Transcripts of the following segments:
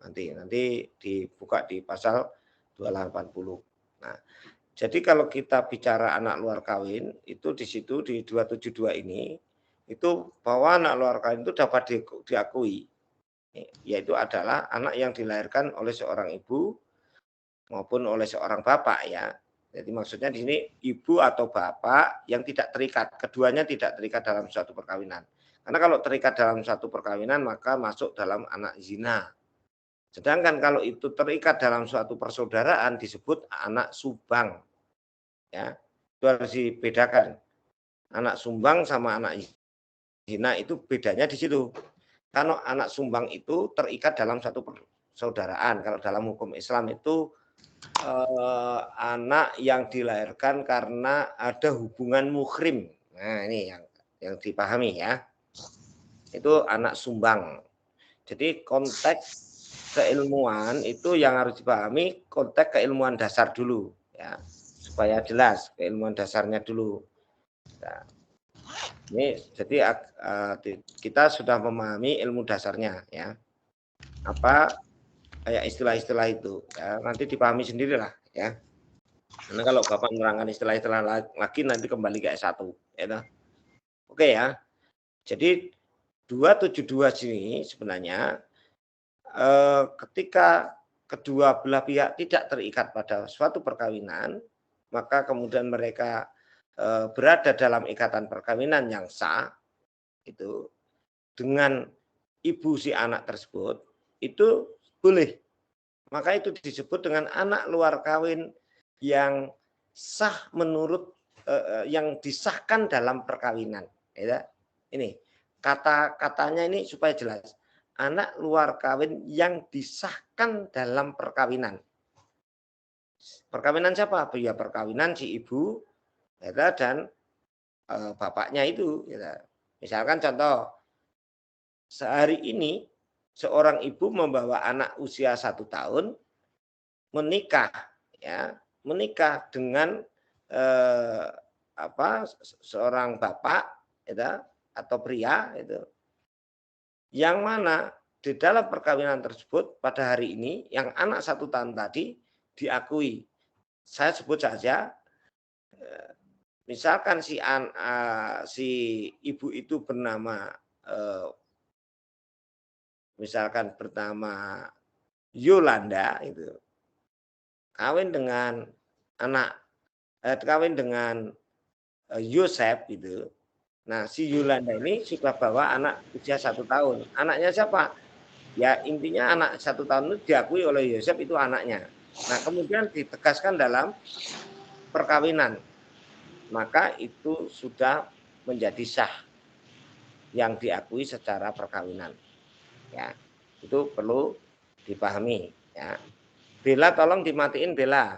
Nanti dibuka di pasal 280. Nah, jadi kalau kita bicara anak luar kawin, itu di situ di 272 ini, itu bahwa anak luar kawin itu dapat diakui, yaitu adalah anak yang dilahirkan oleh seorang ibu maupun oleh seorang bapak ya. Jadi maksudnya di sini ibu atau bapak yang tidak terikat, keduanya tidak terikat dalam suatu perkawinan. Karena kalau terikat dalam suatu perkawinan maka masuk dalam anak zina. Sedangkan kalau itu terikat dalam suatu persaudaraan disebut anak sumbang. Ya, itu harus dibedakan. Anak sumbang sama anak zina itu bedanya di situ. Kalau anak sumbang itu terikat dalam satu persaudaraan. Kalau dalam hukum Islam itu anak yang dilahirkan karena ada hubungan muhrim. Nah, ini yang dipahami ya. Itu anak sumbang. Jadi konteks keilmuan itu yang harus dipahami, konteks keilmuan dasar dulu ya. Supaya jelas keilmuan dasarnya dulu. Nah, ini jadi kita sudah memahami ilmu dasarnya ya. Apa kayak istilah-istilah itu ya, nanti dipahami sendirilah ya. Karena kalau Bapak menerangkan istilah-istilah lagi nanti kembali ke S1 ya. Oke ya. Jadi 272 sini sebenarnya ketika kedua belah pihak tidak terikat pada suatu perkawinan, maka kemudian mereka berada dalam ikatan perkawinan yang sah itu dengan ibu si anak tersebut itu boleh. Maka itu disebut dengan anak luar kawin yang sah menurut yang disahkan dalam perkawinan. Ya. Ini kata-katanya ini supaya jelas. Anak luar kawin yang disahkan dalam perkawinan. Perkawinan siapa? Ya perkawinan si ibu ya, dan bapaknya itu. Ya. Misalkan contoh, sehari ini seorang ibu membawa anak usia 1 tahun menikah ya, menikah dengan seorang bapak ya, atau pria itu, yang mana di dalam perkawinan tersebut pada hari ini yang anak 1 tahun tadi diakui. Saya sebut saja misalkan si ibu itu bernama misalkan bernama Yolanda itu, kawin dengan Yosef gitu. Nah, si Yolanda ini sudah bawa anak usia 1 tahun. Anaknya siapa? Ya intinya anak 1 tahun itu diakui oleh Yosef itu anaknya. Nah, kemudian ditegaskan dalam perkawinan. Maka itu sudah menjadi sah yang diakui secara perkawinan. Ya, itu perlu dipahami ya. Bella tolong dimatiin Bella.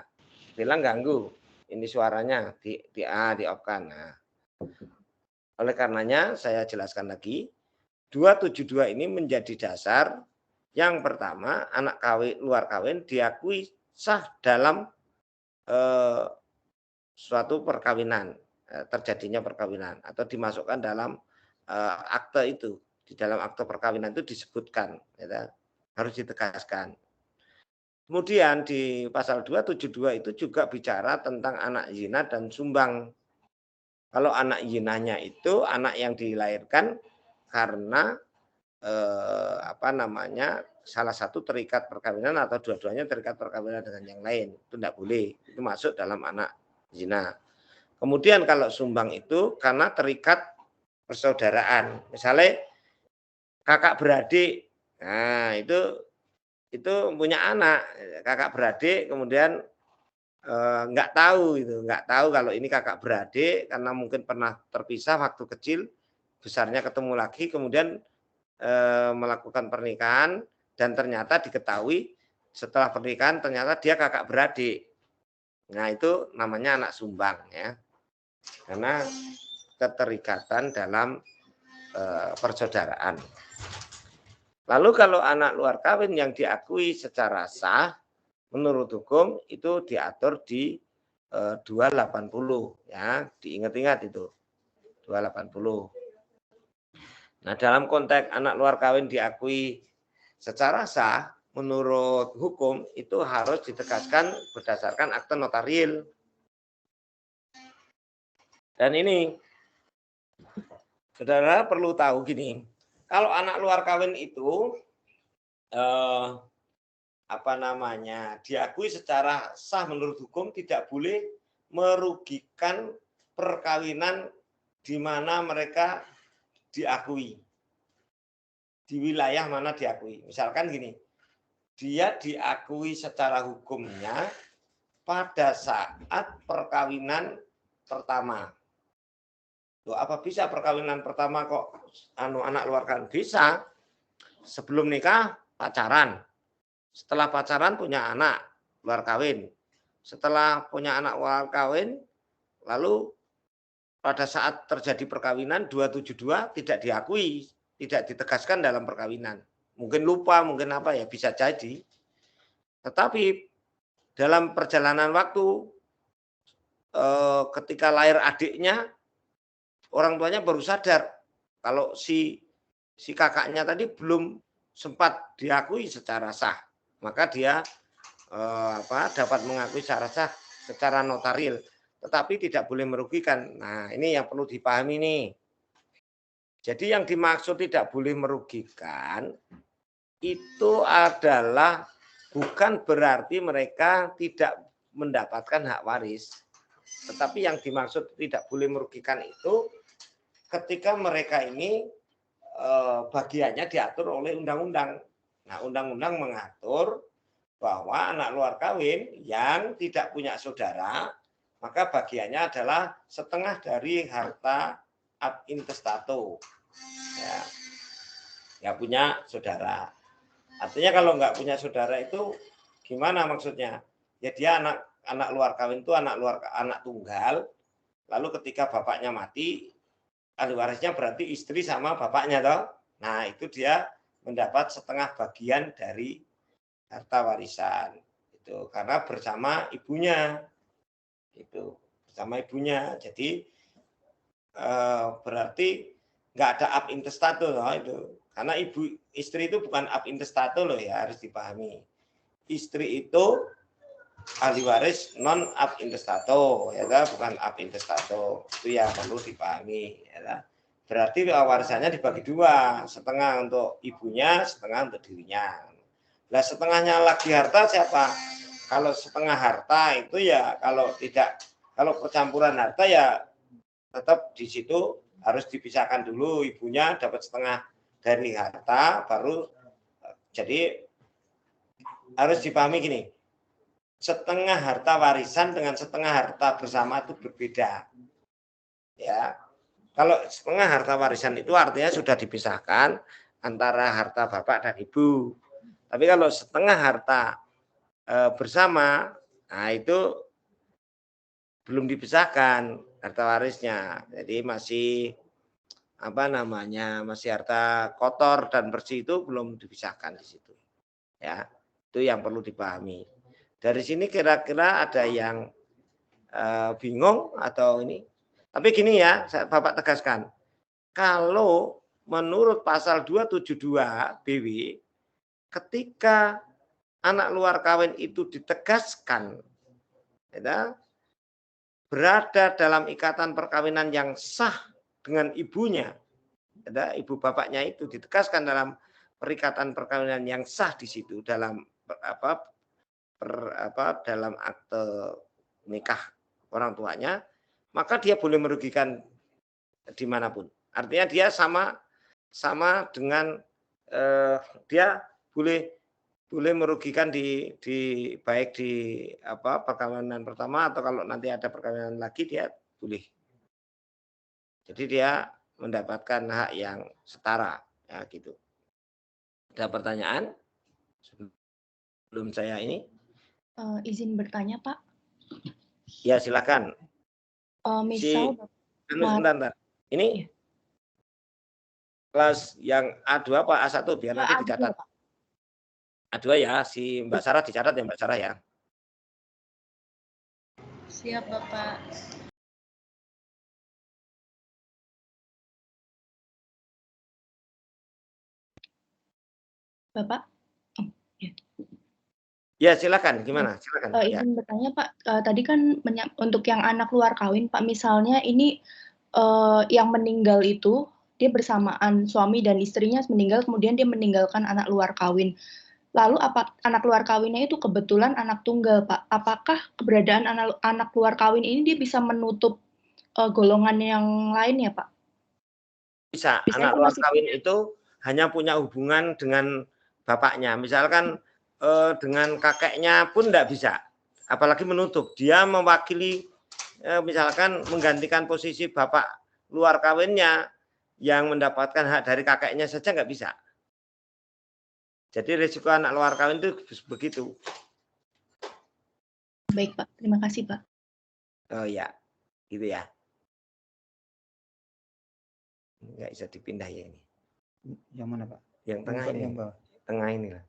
Bella ganggu. Ini suaranya di off-kan. Nah, oleh karenanya saya jelaskan lagi, 272 ini menjadi dasar yang pertama anak luar kawin diakui sah dalam suatu perkawinan, terjadinya perkawinan atau dimasukkan dalam akte itu. Di dalam akte perkawinan itu disebutkan, ya, harus ditegaskan. Kemudian di pasal 272 itu juga bicara tentang anak zina dan sumbang. Kalau anak zinanya itu anak yang dilahirkan karena salah satu terikat perkawinan atau dua-duanya terikat perkawinan dengan yang lain, itu tidak boleh, itu masuk dalam anak zina. Kemudian kalau sumbang itu karena terikat persaudaraan, misalnya kakak beradik, nah itu punya anak kakak beradik, kemudian nggak tahu kalau ini kakak beradik karena mungkin pernah terpisah waktu kecil, besarnya ketemu lagi, kemudian melakukan pernikahan dan ternyata diketahui setelah pernikahan ternyata dia kakak beradik. Nah, itu namanya anak sumbang ya. Karena keterikatan dalam persaudaraan. Lalu kalau anak luar kawin yang diakui secara sah menurut hukum itu diatur di 280 ya, diingat-ingat itu 280. Nah, dalam konteks anak luar kawin diakui secara sah menurut hukum itu harus ditegaskan berdasarkan akte notarial. Dan ini saudara perlu tahu gini, kalau anak luar kawin itu diakui secara sah menurut hukum, tidak boleh merugikan perkawinan di mana mereka diakui, di wilayah mana diakui. Misalkan gini, dia diakui secara hukumnya pada saat perkawinan pertama. Loh, apa bisa perkawinan pertama kok anak luar kawin? Bisa. Sebelum nikah pacaran. Setelah pacaran punya anak luar kawin. Setelah punya anak luar kawin, lalu pada saat terjadi perkawinan 272 tidak diakui, tidak ditegaskan dalam perkawinan. Mungkin lupa, mungkin apa ya, bisa jadi. Tetapi dalam perjalanan waktu ketika lahir adiknya, orang tuanya baru sadar kalau si kakaknya tadi belum sempat diakui secara sah, maka dia dapat mengakui secara sah secara notarial, tetapi tidak boleh merugikan. Nah, ini yang perlu dipahami nih. Jadi yang dimaksud tidak boleh merugikan itu adalah bukan berarti mereka tidak mendapatkan hak waris. Tetapi yang dimaksud tidak boleh merugikan itu ketika mereka ini bagiannya diatur oleh undang-undang. Nah, undang-undang mengatur bahwa anak luar kawin yang tidak punya saudara, maka bagiannya adalah setengah dari harta ab intestato. Ya, nggak punya saudara. Artinya kalau nggak punya saudara itu gimana maksudnya? Ya dia anak luar kawin itu anak tunggal. Lalu ketika bapaknya mati, ahli warisnya berarti istri sama bapaknya toh. Nah, itu dia mendapat setengah bagian dari harta warisan. Itu karena bersama ibunya. Itu bersama ibunya. Jadi berarti nggak ada ab intestato loh itu. Karena istri itu bukan ab intestato loh ya, harus dipahami. Istri itu ahli waris non ab intestato, ya bukan ab intestato. Itu yang perlu dipahami, ya. Berarti warisannya dibagi dua, setengah untuk ibunya, setengah untuk dirinya. Nah, setengahnya lagi harta siapa? Kalau setengah harta itu ya kalau percampuran harta ya tetap di situ harus dipisahkan dulu, ibunya dapat setengah dari harta, baru jadi harus dipahami gini, setengah harta warisan dengan setengah harta bersama itu berbeda. Ya, kalau setengah harta warisan itu artinya sudah dipisahkan antara harta bapak dan ibu. Tapi kalau setengah harta bersama, nah itu belum dipisahkan harta warisnya. Jadi masih masih harta kotor dan bersih itu belum dipisahkan di situ. Ya, itu yang perlu dipahami. Dari sini kira-kira ada yang bingung atau ini? Tapi gini ya, Bapak tegaskan. Kalau menurut pasal 272 BW, ketika anak luar kawin itu ditegaskan ya, berada dalam ikatan perkawinan yang sah dengan ibunya, ya, ibu bapaknya itu ditegaskan dalam perikatan perkawinan yang sah di situ dalam dalam akte nikah orang tuanya, maka dia boleh merugikan dimanapun. Artinya dia sama dengan dia boleh merugikan di baik di perkawinan pertama atau kalau nanti ada perkawinan lagi dia boleh. Jadi dia mendapatkan hak yang setara ya gitu. Ada pertanyaan sebelum saya ini? Izin bertanya, Pak. Ya, silakan. Misal sebentar. Ini ya. Kelas yang A2 apa A1 biar nanti dicatat. A2 ya, si Mbak Sarah dicatat ya Mbak Sarah ya. Siap, Bapak. Bapak? Oh, ya. Ya, silakan. Gimana? Silakan. Ya. Izin bertanya, Pak. Tadi kan untuk yang anak luar kawin, Pak, misalnya ini yang meninggal itu dia bersamaan suami dan istrinya meninggal, kemudian dia meninggalkan anak luar kawin. Lalu anak luar kawinnya itu kebetulan anak tunggal, Pak. Apakah keberadaan anak luar kawin ini dia bisa menutup golongan yang lainnya, Pak? Bisa. Biasanya Anak kan luar masih kawin itu hanya punya hubungan dengan bapaknya. Misalkan dengan kakeknya pun tidak bisa. Apalagi menutup. Dia mewakili, misalkan menggantikan posisi bapak luar kawinnya yang mendapatkan hak dari kakeknya saja nggak bisa. Jadi risiko anak luar kawin itu begitu. baik, Pak. Terima kasih, Pak. Oh ya, gitu ya. Nggak bisa dipindah ya ini. Yang mana, Pak? Yang tengah ini. Yang bawah. Tengah ini lah.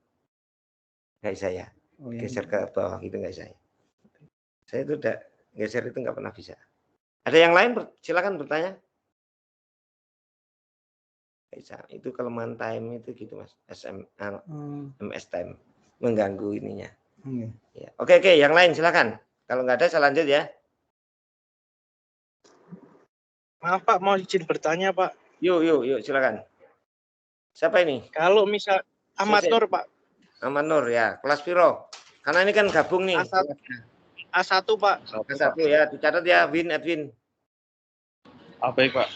Nggak bisa ya. Oh, Geser ke bawah gitu nggak bisa. Saya itu udah geser itu nggak pernah bisa. Ada yang lain? Silakan bertanya. Nggak bisa. Itu kelemahan time itu gitu mas. MS time mengganggu ininya. Ya. Oke, yang lain silakan. Kalau nggak ada saya lanjut ya. Maaf Pak, mau izin bertanya Pak. Yuk silakan. Siapa ini? Kalau misal Ahmad Nur Pak. Ahmad Nur ya, kelas piro? Karena ini kan gabung nih. A1 Pak. A1 ya, dicatat ya, Edwin. Baik Pak.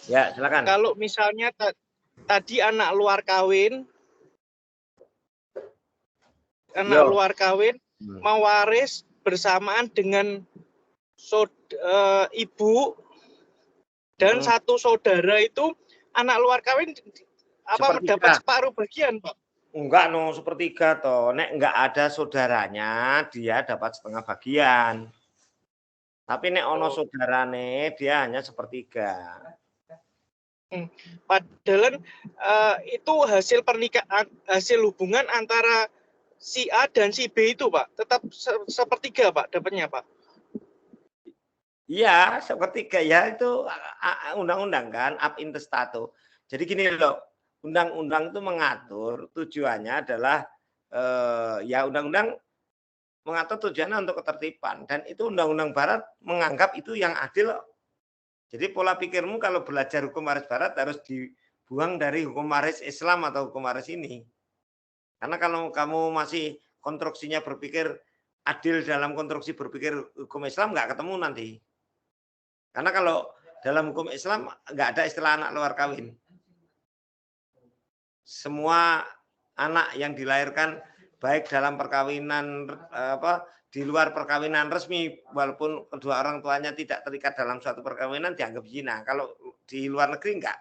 Ya, silakan. Kalau misalnya tadi anak luar kawin mewaris bersamaan dengan ibu dan satu saudara itu anak luar kawin dapat separuh bagian Pak? Enggak, sepertiga toh. Nek enggak ada saudaranya, dia dapat setengah bagian. Tapi nek ono saudarane, dia hanya sepertiga. Padahal itu hasil pernikahan, hasil hubungan antara si A dan si B itu Pak, tetap sepertiga Pak dapatnya Pak. Iya, sepertiga ya, itu undang-undang kan, ab intestato. Jadi gini loh, undang-undang itu mengatur tujuannya adalah ya undang-undang mengatur tujuannya untuk ketertiban, dan itu undang-undang barat menganggap itu yang adil. Jadi pola pikirmu kalau belajar hukum waris barat harus dibuang dari hukum waris Islam atau hukum waris ini. Karena kalau kamu masih konstruksinya berpikir adil dalam konstruksi berpikir hukum Islam, nggak ketemu nanti. Karena kalau dalam hukum Islam nggak ada istilah anak luar kawin. Semua anak yang dilahirkan baik dalam perkawinan di luar perkawinan resmi, walaupun kedua orang tuanya tidak terikat dalam suatu perkawinan, dianggap zina. Kalau di luar negeri enggak.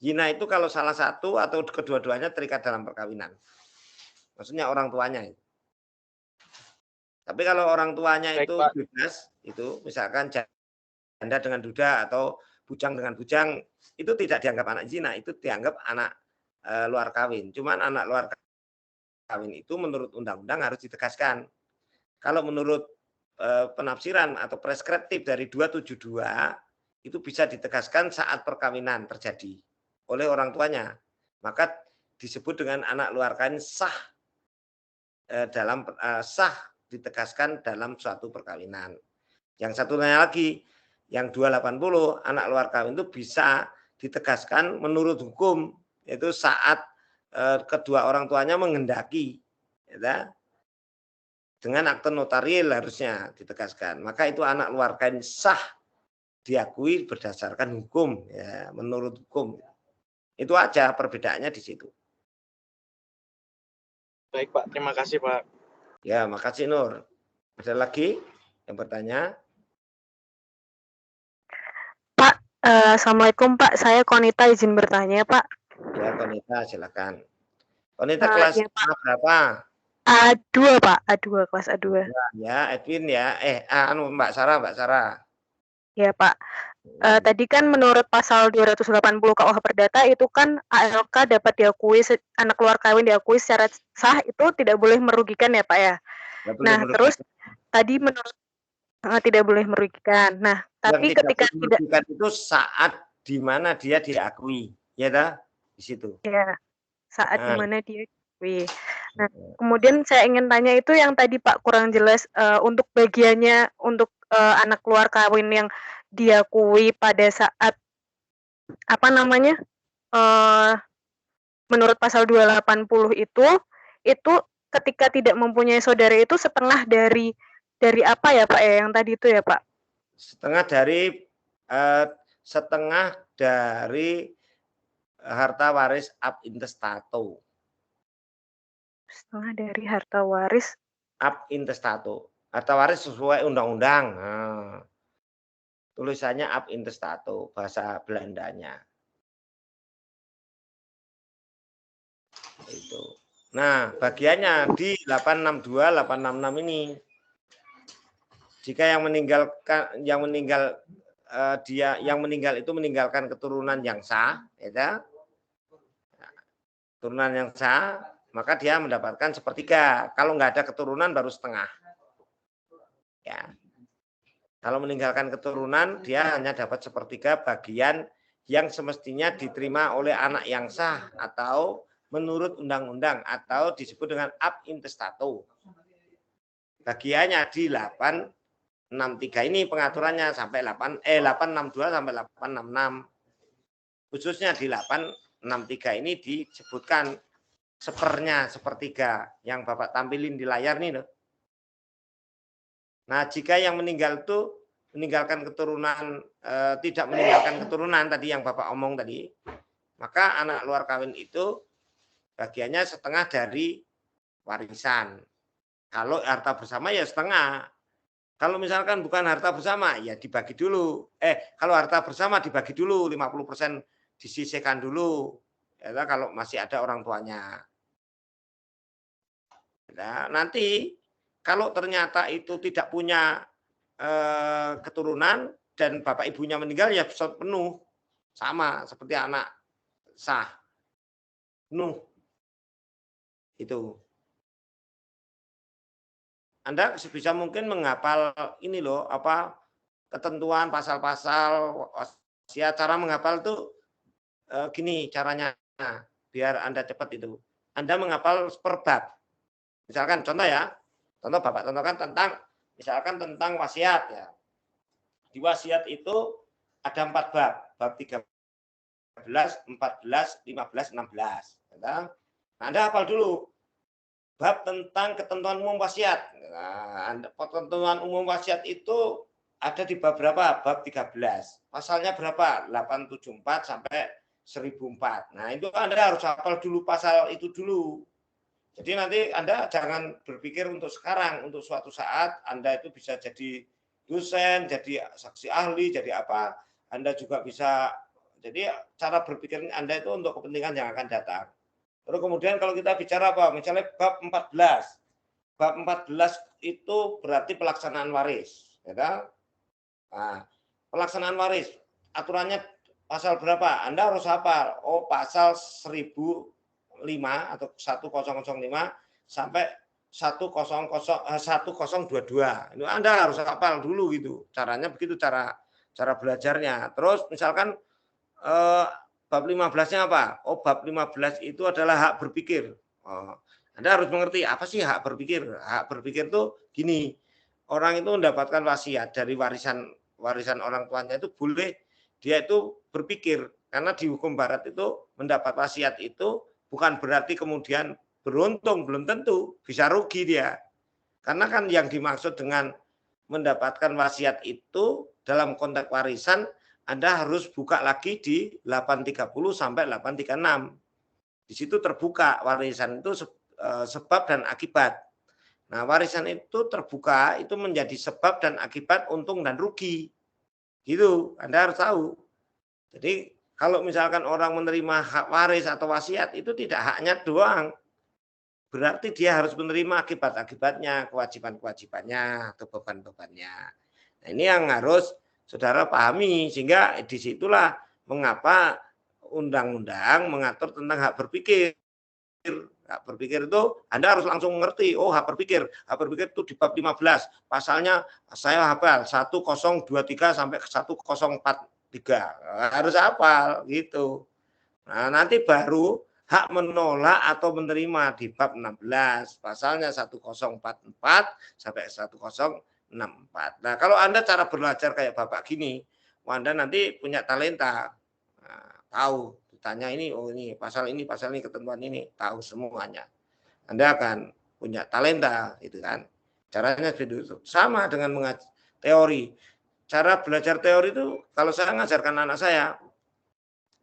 Zina itu kalau salah satu atau kedua-duanya terikat dalam perkawinan. Maksudnya orang tuanya itu. Tapi kalau orang tuanya itu bebas, itu misalkan janda dengan duda atau bujang dengan bujang, itu tidak dianggap anak zina, itu dianggap anak luar kawin. Cuman anak luar kawin itu menurut undang-undang harus ditegaskan. Kalau menurut penafsiran atau preskriptif dari 272 itu bisa ditegaskan saat perkawinan terjadi oleh orang tuanya. Maka disebut dengan anak luar kawin sah sah ditegaskan dalam suatu perkawinan. Yang satunya lagi, yang 280 anak luar kawin itu bisa ditegaskan menurut hukum, yaitu saat kedua orang tuanya menghendaki, ya, dengan akte notarial harusnya ditegaskan. Maka itu anak luar kawin sah diakui berdasarkan hukum, ya, menurut hukum. Itu aja perbedaannya di situ. Baik Pak, terima kasih Pak. Ya, makasih Nur. Ada lagi yang bertanya? Pak, Assalamualaikum Pak. Saya Konita izin bertanya Pak. Ya, Konita silakan. Konita kelas ya, berapa? A2 Pak, A2, kelas A2. Ya, Edwin ya. Mbak Sarah. Ya Pak. Tadi kan menurut pasal 280 KUH Perdata itu kan ALK dapat diakui, anak luar kawin diakui secara sah itu tidak boleh merugikan ya Pak ya. Nah, terus tadi menurut tidak boleh merugikan. Nah, tapi ketika tidak itu saat di mana dia diakui, ya dah di situ. Ya, saat di mana dia diakui. Nah, kemudian saya ingin tanya itu yang tadi Pak kurang jelas untuk bagiannya untuk anak luar kawin yang diakui pada saat apa namanya menurut pasal 280 itu ketika tidak mempunyai saudara itu setengah dari apa ya Pak ya yang tadi itu ya Pak? Setengah dari harta waris ab intestato. Setengah dari harta waris ab intestato. Harta waris sesuai undang-undang. Nah, tulisannya ab intestato bahasa Belandanya. Itu. Nah, bagiannya di 862 866 ini. Jika yang meninggal itu meninggalkan keturunan yang sah, ya, keturunan yang sah, maka dia mendapatkan sepertiga. Kalau nggak ada keturunan baru setengah. Ya. Kalau meninggalkan keturunan dia hanya dapat sepertiga bagian yang semestinya diterima oleh anak yang sah atau menurut undang-undang atau disebut dengan ab intestato. Bagiannya di 863 ini pengaturannya sampai 862 sampai 866. Khususnya di 863 ini disebutkan sepertiga yang Bapak tampilin di layar nih loh. Nah, jika yang meninggal itu meninggalkan keturunan tidak meninggalkan keturunan tadi yang Bapak omong tadi, maka anak luar kawin itu bagiannya setengah dari warisan. Kalau harta bersama ya setengah. Kalau misalkan bukan harta bersama ya dibagi dulu. Kalau harta bersama dibagi dulu 50% disisihkan dulu. Ya, kalau masih ada orang tuanya. Nah, nanti kalau ternyata itu tidak punya keturunan dan bapak ibunya meninggal ya penuh sama seperti anak sah penuh itu. Anda sebisa mungkin menghafal ini loh apa ketentuan pasal-pasal wasiat. Cara menghafal tuh gini caranya biar Anda cepat itu. Anda menghafal per bab. Misalkan contoh ya, Bapak contohkan tentang wasiat ya. Di wasiat itu ada 4 bab, bab 13, 14, 15, 16. Nah, Anda hafal dulu bab tentang ketentuan umum wasiat. Nah, ketentuan umum wasiat itu ada di bab berapa? Bab 13. Pasalnya berapa? 874 sampai 1004. Nah, itu Anda harus hafal dulu pasal itu dulu. Jadi nanti Anda jangan berpikir untuk sekarang, untuk suatu saat Anda itu bisa jadi dosen, jadi saksi ahli, jadi apa, Anda juga bisa, jadi cara berpikir Anda itu untuk kepentingan yang akan datang. Terus kemudian kalau kita bicara apa, misalnya bab 14. Bab 14 itu berarti pelaksanaan waris. Ya kan? Nah, pelaksanaan waris, aturannya pasal berapa? Anda harus hafal, pasal 1005 atau 1005 sampai 1022. Itu Anda harus hafal dulu gitu. Caranya begitu cara belajarnya. Terus misalkan bab 15-nya apa? Bab 15 itu adalah hak berpikir. Anda harus mengerti apa sih hak berpikir. Hak berpikir itu gini. Orang itu mendapatkan wasiat dari warisan orang tuanya itu boleh dia itu berpikir. Karena di hukum barat itu mendapat wasiat itu bukan berarti kemudian beruntung, belum tentu, bisa rugi dia. Karena kan yang dimaksud dengan mendapatkan wasiat itu dalam konteks warisan, Anda harus buka lagi di 830 sampai 836. Di situ terbuka warisan itu sebab dan akibat. Nah, warisan itu terbuka itu menjadi sebab dan akibat untung dan rugi. Gitu, Anda harus tahu. Jadi kalau misalkan orang menerima hak waris atau wasiat itu tidak haknya doang. Berarti dia harus menerima akibat-akibatnya, kewajiban-kewajibannya, atau beban-bebannya. Nah, ini yang harus saudara pahami, sehingga disitulah mengapa undang-undang mengatur tentang hak berpikir. Hak berpikir itu Anda harus langsung mengerti, hak berpikir itu di bab 15, pasalnya saya hafal 1023 sampai 1043, harus hafal gitu. Nah, nanti baru hak menolak atau menerima di bab 16, pasalnya 1044 sampai 1064. Nah, kalau Anda cara belajar kayak Bapak gini, Anda nanti punya talenta. Nah, tahu, ditanya ini, oh ini, pasal ini, ketentuan ini, tahu semuanya. Anda akan punya talenta, gitu kan. Caranya seperti itu. Sama dengan mengajar teori. Cara belajar teori itu, kalau saya ngajarkan anak saya,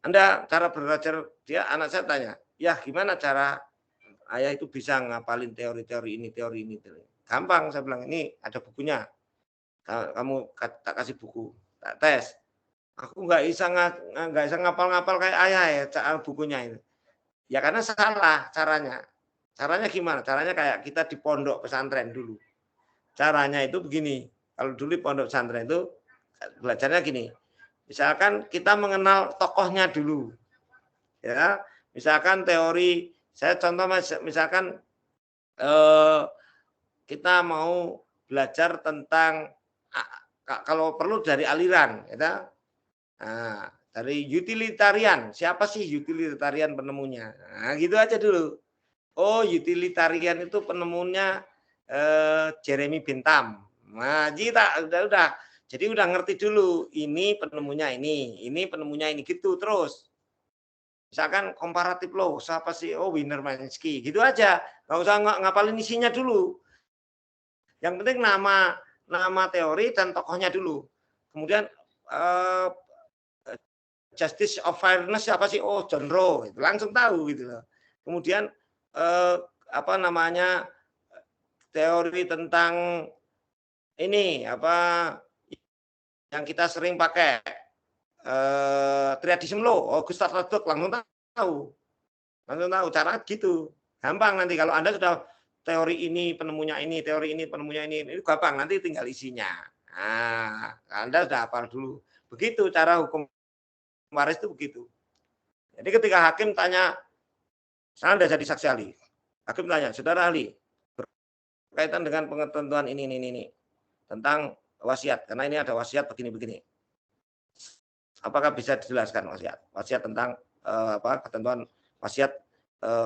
Anda cara belajar dia, anak saya tanya, ya gimana cara ayah itu bisa ngapalin teori-teori ini, teori ini. Gampang, saya bilang, ini ada bukunya. Kamu tak kasih buku, tak tes. Aku nggak bisa ngapal-ngapal kayak ayah ya, bukunya ini. Ya karena salah caranya. Caranya gimana? Caranya kayak kita di pondok pesantren dulu. Caranya itu begini. Kalau dulu di pondok pesantren itu belajarnya gini. Misalkan kita mengenal tokohnya dulu. Ya, misalkan teori, saya contoh misalkan kita mau belajar tentang kalau perlu dari aliran, ya. Nah, dari utilitarian, siapa sih utilitarian penemunya? Nah, gitu aja dulu. Oh, utilitarian itu penemunya Jeremy Bentham. Nah, kita udah. Jadi udah ngerti dulu, ini penemunya ini penemunya ini, gitu terus. Misalkan komparatif law, siapa sih? Oh, Wiener-Mansky, gitu aja. Nggak usah ngapalin isinya dulu. Yang penting nama teori dan tokohnya dulu. Kemudian Justice of Fairness siapa sih? Oh, John Roe, itu langsung tahu gitu loh. Kemudian apa namanya, teori tentang ini apa yang kita sering pakai triadism law, oh Gustav Radok langsung tahu cara gitu. Gampang nanti kalau Anda sudah teori ini penemunya ini, teori ini penemunya ini gampang, nanti tinggal isinya. Nah, Anda sudah hafal dulu. Begitu cara hukum waris itu begitu. Jadi ketika hakim tanya, saya Anda jadi saksi ahli. Hakim tanya, saudara ahli, berkaitan dengan pengetentuan ini tentang wasiat, karena ini ada wasiat begini-begini. Apakah bisa dijelaskan wasiat tentang ketentuan wasiat,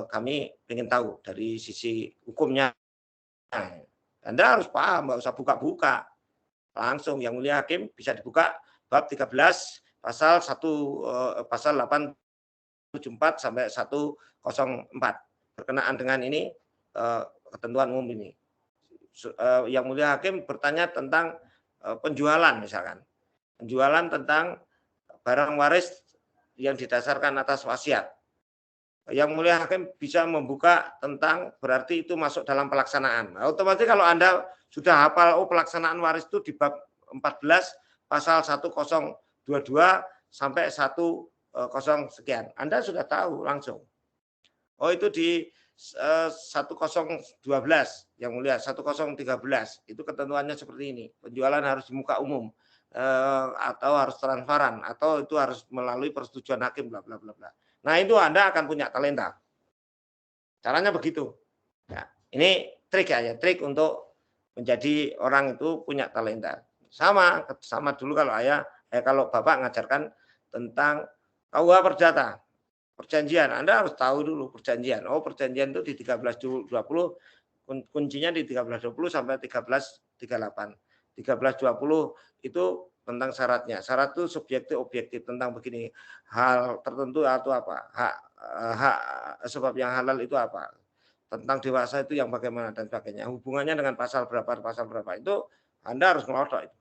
kami ingin tahu dari sisi hukumnya. Anda harus paham, nggak usah buka-buka. Langsung yang mulia hakim bisa dibuka bab 13 pasal 874 sampai 104 berkenaan dengan ini ketentuan umum ini. Yang mulia hakim bertanya tentang penjualan misalkan. Penjualan tentang barang waris yang didasarkan atas wasiat. Yang mulia hakim bisa membuka tentang berarti itu masuk dalam pelaksanaan. Otomatis kalau Anda sudah hafal pelaksanaan waris itu di bab 14 pasal 1022 sampai 10 sekian. Anda sudah tahu langsung. Oh itu di 1012 yang mulia 1013 itu ketentuannya seperti ini. Penjualan harus di muka umum atau harus transparan atau itu harus melalui persetujuan hakim bla bla bla bla. Nah, itu Anda akan punya talenta. Caranya begitu. Ya, ini trik ya, trik untuk menjadi orang itu punya talenta. Sama dulu kalau kalau Bapak ngajarkan tentang KUH Perdata. Perjanjian, Anda harus tahu dulu perjanjian. Oh, perjanjian itu di 1320, kuncinya di 1320 sampai 1338. 1320 itu tentang syaratnya. Syarat itu subjektif objektif tentang begini. Hal tertentu atau apa? Hak sebab yang halal itu apa? Tentang dewasa itu yang bagaimana dan sebagainya. Hubungannya dengan pasal berapa itu Anda harus ngelotok itu.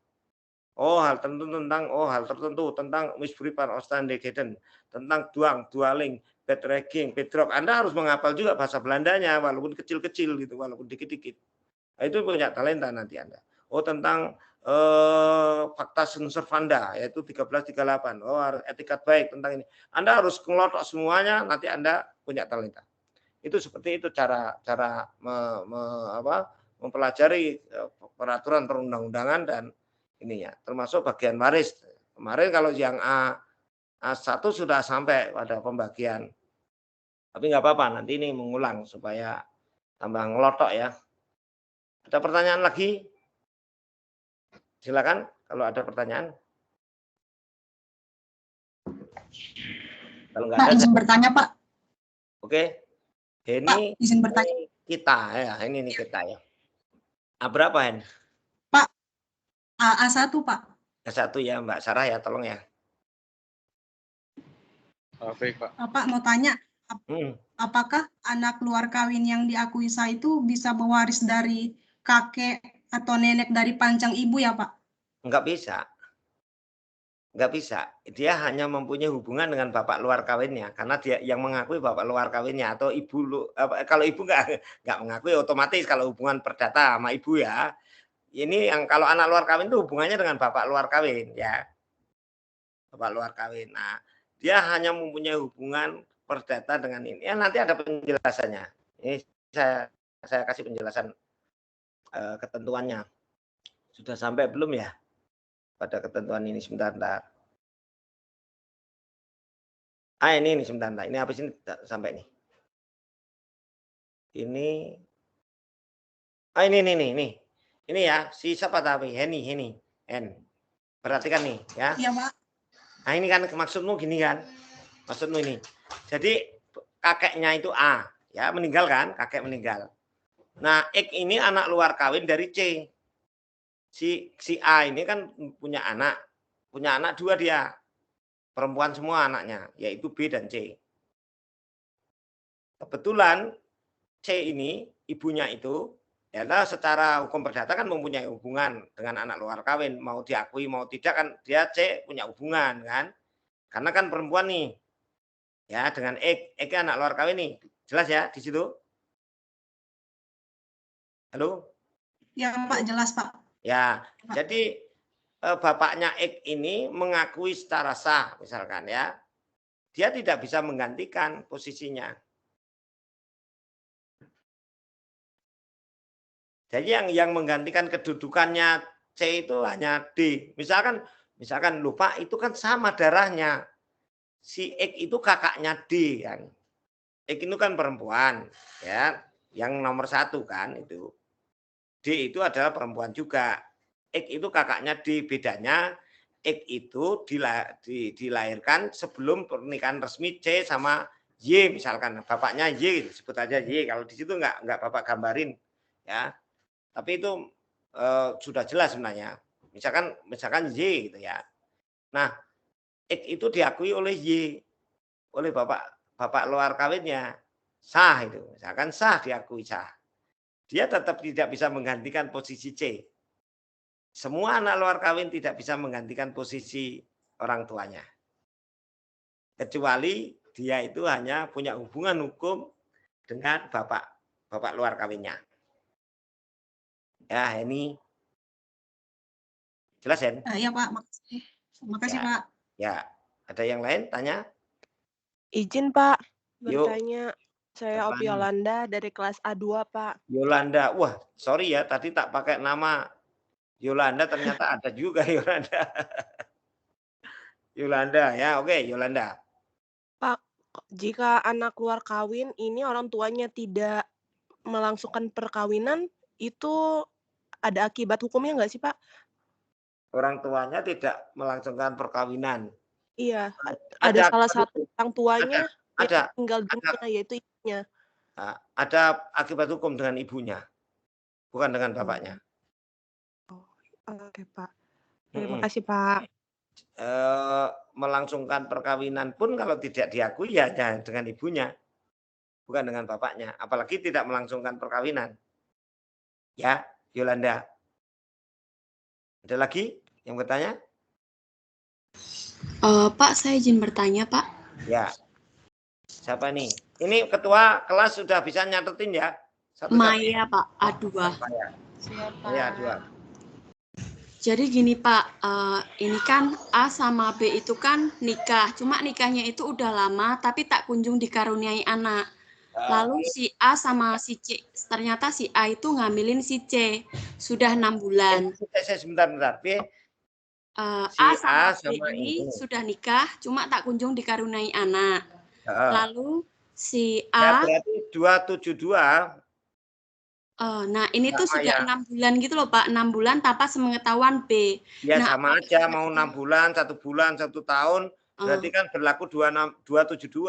Oh, hal tertentu tentang misberipan, Oostendekeden, tentang dualing, bedregging, bedrock. Anda harus menghafal juga bahasa Belandanya walaupun kecil-kecil gitu, walaupun dikit-dikit. Nah, itu punya talenta nanti Anda. Oh, tentang fakta servanda yaitu 1338. Oh, etikat baik tentang ini. Anda harus ngelotok semuanya, nanti Anda punya talenta. Itu seperti itu cara mempelajari peraturan perundang-undangan dan ininya, termasuk bagian waris. Kemarin kalau yang A1 sudah sampai pada pembagian. Tapi nggak apa-apa, nanti ini mengulang supaya tambah ngelotok ya. Ada pertanyaan lagi? Silakan kalau ada pertanyaan. Kalau nggak ada, izin bertanya, Pak. Oke. Pak, izin bertanya. Kita ya, ini kita ya. Berapa, Hen? Pak, A1, Pak. A1 ya, Mbak Sarah ya, tolong ya. Baik, Pak. Pak mau tanya, apakah anak luar kawin yang diakui sah itu bisa mewaris dari kakek atau nenek dari pancang ibu ya, Pak? Enggak bisa. Enggak bisa. Dia hanya mempunyai hubungan dengan bapak luar kawinnya karena dia yang mengakui bapak luar kawinnya atau ibu kalau ibu enggak mengakui otomatis kalau hubungan perdata sama ibu ya. Ini yang kalau anak luar kawin itu hubungannya dengan bapak luar kawin ya. Bapak luar kawin. Nah, dia hanya mempunyai hubungan perdata dengan ini. Ya nanti ada penjelasannya. Ini saya kasih penjelasan ketentuannya. Sudah sampai belum ya? Pada ketentuan ini sebentar. Ini sebentar. Ini habis ini sampai nih. Ini. Ini. Ini ya, si siapa tapi Heni. N. Perhatikan nih ya. Iya, Pak. Nah, ini kan maksudmu gini kan? Maksudmu ini. Jadi kakeknya itu A, ya, meninggal kan? Kakek meninggal. Nah, X ini anak luar kawin dari C. Si A ini kan punya anak 2 dia. Perempuan semua anaknya, yaitu B dan C. Kebetulan C ini ibunya itu ya secara hukum perdata kan mempunyai hubungan dengan anak luar kawin, mau diakui mau tidak kan dia C punya hubungan kan, karena kan perempuan nih ya dengan X anak luar kawin nih, jelas ya di situ? Halo? Ya Pak, jelas Pak. Ya, jadi bapaknya X ini mengakui secara sah misalkan ya, dia tidak bisa menggantikan posisinya. Jadi yang menggantikan kedudukannya C itu hanya D. Misalkan lupa itu kan sama darahnya. Si X itu kakaknya D kan. X itu kan perempuan ya, yang nomor 1 kan itu. D itu adalah perempuan juga. X itu kakaknya D, bedanya X itu dilahirkan sebelum pernikahan resmi C sama Y misalkan. Bapaknya Y, sebut aja Y. Kalau di situ enggak Bapak gambarin ya. Tapi itu sudah jelas sebenarnya. Misalkan Y gitu ya. Nah, X itu diakui oleh Y, oleh bapak luar kawinnya. Sah itu. Misalkan sah diakui sah. Dia tetap tidak bisa menggantikan posisi C. Semua anak luar kawin tidak bisa menggantikan posisi orang tuanya. Kecuali dia itu hanya punya hubungan hukum dengan bapak luar kawinnya. Ya, ini jelas ya? Iya Pak, makasih. Makasih ya, Pak. Ya, ada yang lain tanya? Izin Pak, bertanya. Saya Opi Yolanda dari kelas A2 Pak. Yolanda, wah sorry ya tadi tak pakai nama Yolanda, ternyata ada juga Yolanda. Yolanda ya, oke Yolanda. Pak, jika anak luar kawin ini orang tuanya tidak melangsungkan perkawinan, itu ada akibat hukumnya nggak sih Pak? Orang tuanya tidak melangsungkan perkawinan. Iya, ada salah satu orang tuanya yang tinggal dunia, yaitu ibunya. Ada akibat hukum dengan ibunya, bukan dengan bapaknya. Oke Pak. Terima kasih Pak. Melangsungkan perkawinan pun kalau tidak diakui ya dengan ibunya, bukan dengan bapaknya. Apalagi tidak melangsungkan perkawinan. Ya, Yolanda. Ada lagi yang bertanya? Pak, saya izin bertanya, Pak. Ya. Siapa nih? Ini ketua kelas sudah bisa nyatetin ya? Maya, Pak, A2. Siapa? Ya, A2. Jadi gini Pak, ini kan A sama B itu kan nikah, cuma nikahnya itu udah lama tapi tak kunjung dikaruniai anak. Lalu si A sama si C, ternyata si A itu ngambilin si C, sudah 6 bulan. Sebentar. A sama B ini sudah nikah, cuma tak kunjung dikaruniai anak. Lalu si A... Ya, berarti 272. Nah, ini tuh sudah 6 bulan gitu loh Pak, 6 bulan tanpa sepengetahuan B. Ya sama aja, mau 6 bulan, 1 bulan, 1 tahun, berarti kan berlaku 272.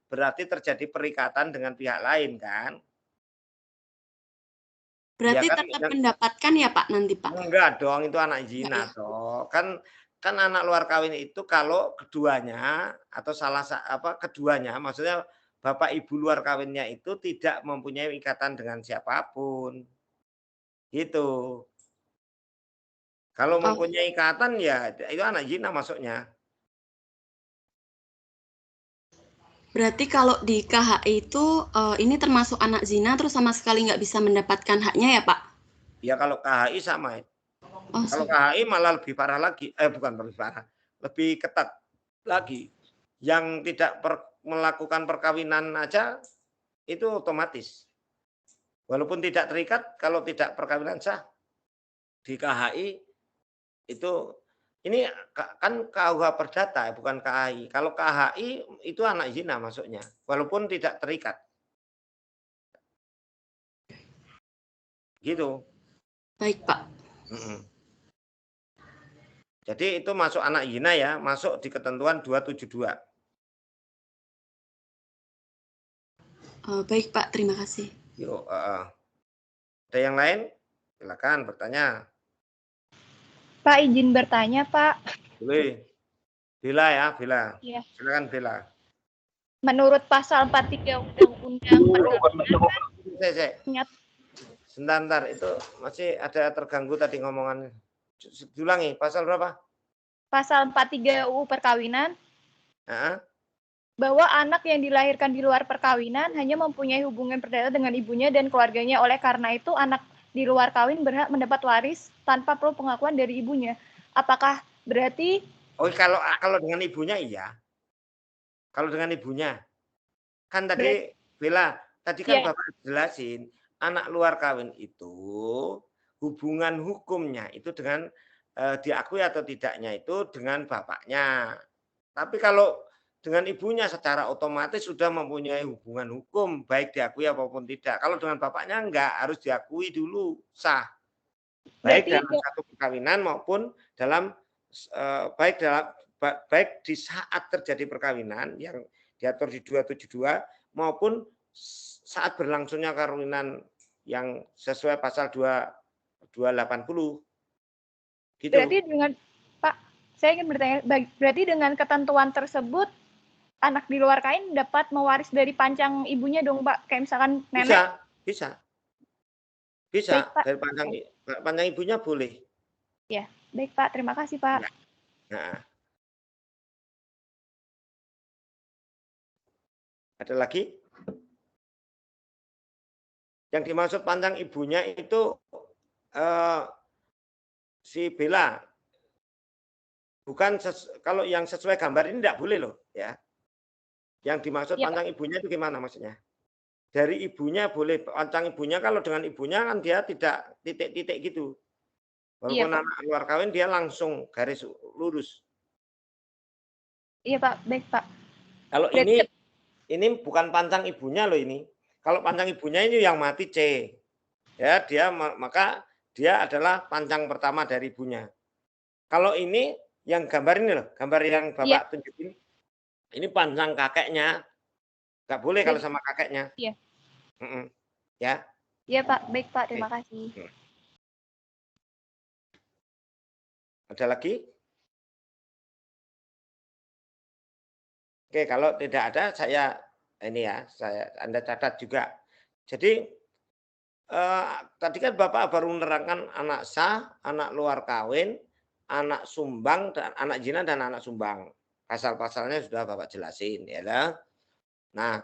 berarti terjadi perikatan dengan pihak lain kan? Berarti ya kan, tetap mendapatkan ya Pak nanti Pak? Enggak dong, itu anak zina toh. Kan anak luar kawin itu kalau keduanya atau keduanya, maksudnya bapak ibu luar kawinnya itu tidak mempunyai ikatan dengan siapapun. Gitu. Kalau mempunyai ikatan ya itu anak zina masuknya. Berarti kalau di KHI itu ini termasuk anak zina terus sama sekali nggak bisa mendapatkan haknya ya Pak? Ya kalau KHI sama. Oh, kalau KHI malah lebih parah lagi. Bukan lebih parah. Lebih ketat lagi. Yang tidak melakukan perkawinan aja itu otomatis. Walaupun tidak terikat, kalau tidak perkawinan sah di KHI itu ini kan KUH Perdata bukan KHI. Kalau KHI itu anak zina masuknya, walaupun tidak terikat. Gitu. Baik Pak. Jadi itu masuk anak zina ya, masuk di ketentuan 272. Baik Pak, terima kasih. Yuk, ada yang lain? Silakan bertanya. Pak, izin bertanya, Pak. Boleh. Bella ya, Bella. Iya. Silakan Bella. Menurut pasal 43 Undang-Undang Perkawinan, sebentar, itu masih ada terganggu tadi ngomongan. Diulangi, pasal berapa? Pasal 43 UU Perkawinan. Bahwa anak yang dilahirkan di luar perkawinan hanya mempunyai hubungan perdata dengan ibunya dan keluarganya. Oleh karena itu, anak di luar kawin berhak mendapat waris tanpa perlu pengakuan dari ibunya. Apakah berarti? Oh, kalau dengan ibunya iya. Kalau dengan ibunya, kan tadi Bella, tadi kan Bapak jelasin anak luar kawin itu hubungan hukumnya itu dengan diakui atau tidaknya itu dengan bapaknya. Tapi kalau dengan ibunya secara otomatis sudah mempunyai hubungan hukum baik diakui apapun tidak. Kalau dengan bapaknya enggak, harus diakui dulu sah. Baik dalam satu perkawinan maupun dalam baik di saat terjadi perkawinan yang diatur di 272 maupun saat berlangsungnya perkawinan yang sesuai pasal 280. Gitu. Berarti dengan Pak, saya ingin bertanya, berarti dengan ketentuan tersebut anak di luar kain dapat mewaris dari pancang ibunya dong Pak, kayak misalkan nenek? Bisa. Baik, Pak. Dari pancang ibunya boleh. Ya, baik Pak, terima kasih Pak. Nah. Ada lagi? Yang dimaksud pancang ibunya itu si Bella. Bukan kalau yang sesuai gambar ini tidak boleh loh ya. Yang dimaksud pancang ibunya itu gimana maksudnya? Dari ibunya boleh, pancang ibunya kalau dengan ibunya kan dia tidak titik-titik gitu. Walaupun anak luar kawin dia langsung garis lurus. Iya Pak, baik Pak. Kalau ini bukan pancang ibunya loh ini. Kalau pancang ibunya ini yang mati C. Ya, maka dia adalah pancang pertama dari ibunya. Kalau ini yang gambar ini loh, gambar yang Bapak tunjukin. Ini pancang kakeknya. Nggak boleh kalau sama kakeknya. Iya. Ya. Iya Pak, baik Pak, terima kasih. Ada lagi? Oke, kalau tidak ada Anda catat juga. Jadi tadi kan Bapak baru menerangkan anak sah, anak luar kawin, anak sumbang, dan anak zina dan anak sumbang. Pasal-pasalnya sudah Bapak jelasin, ya lah. Nah,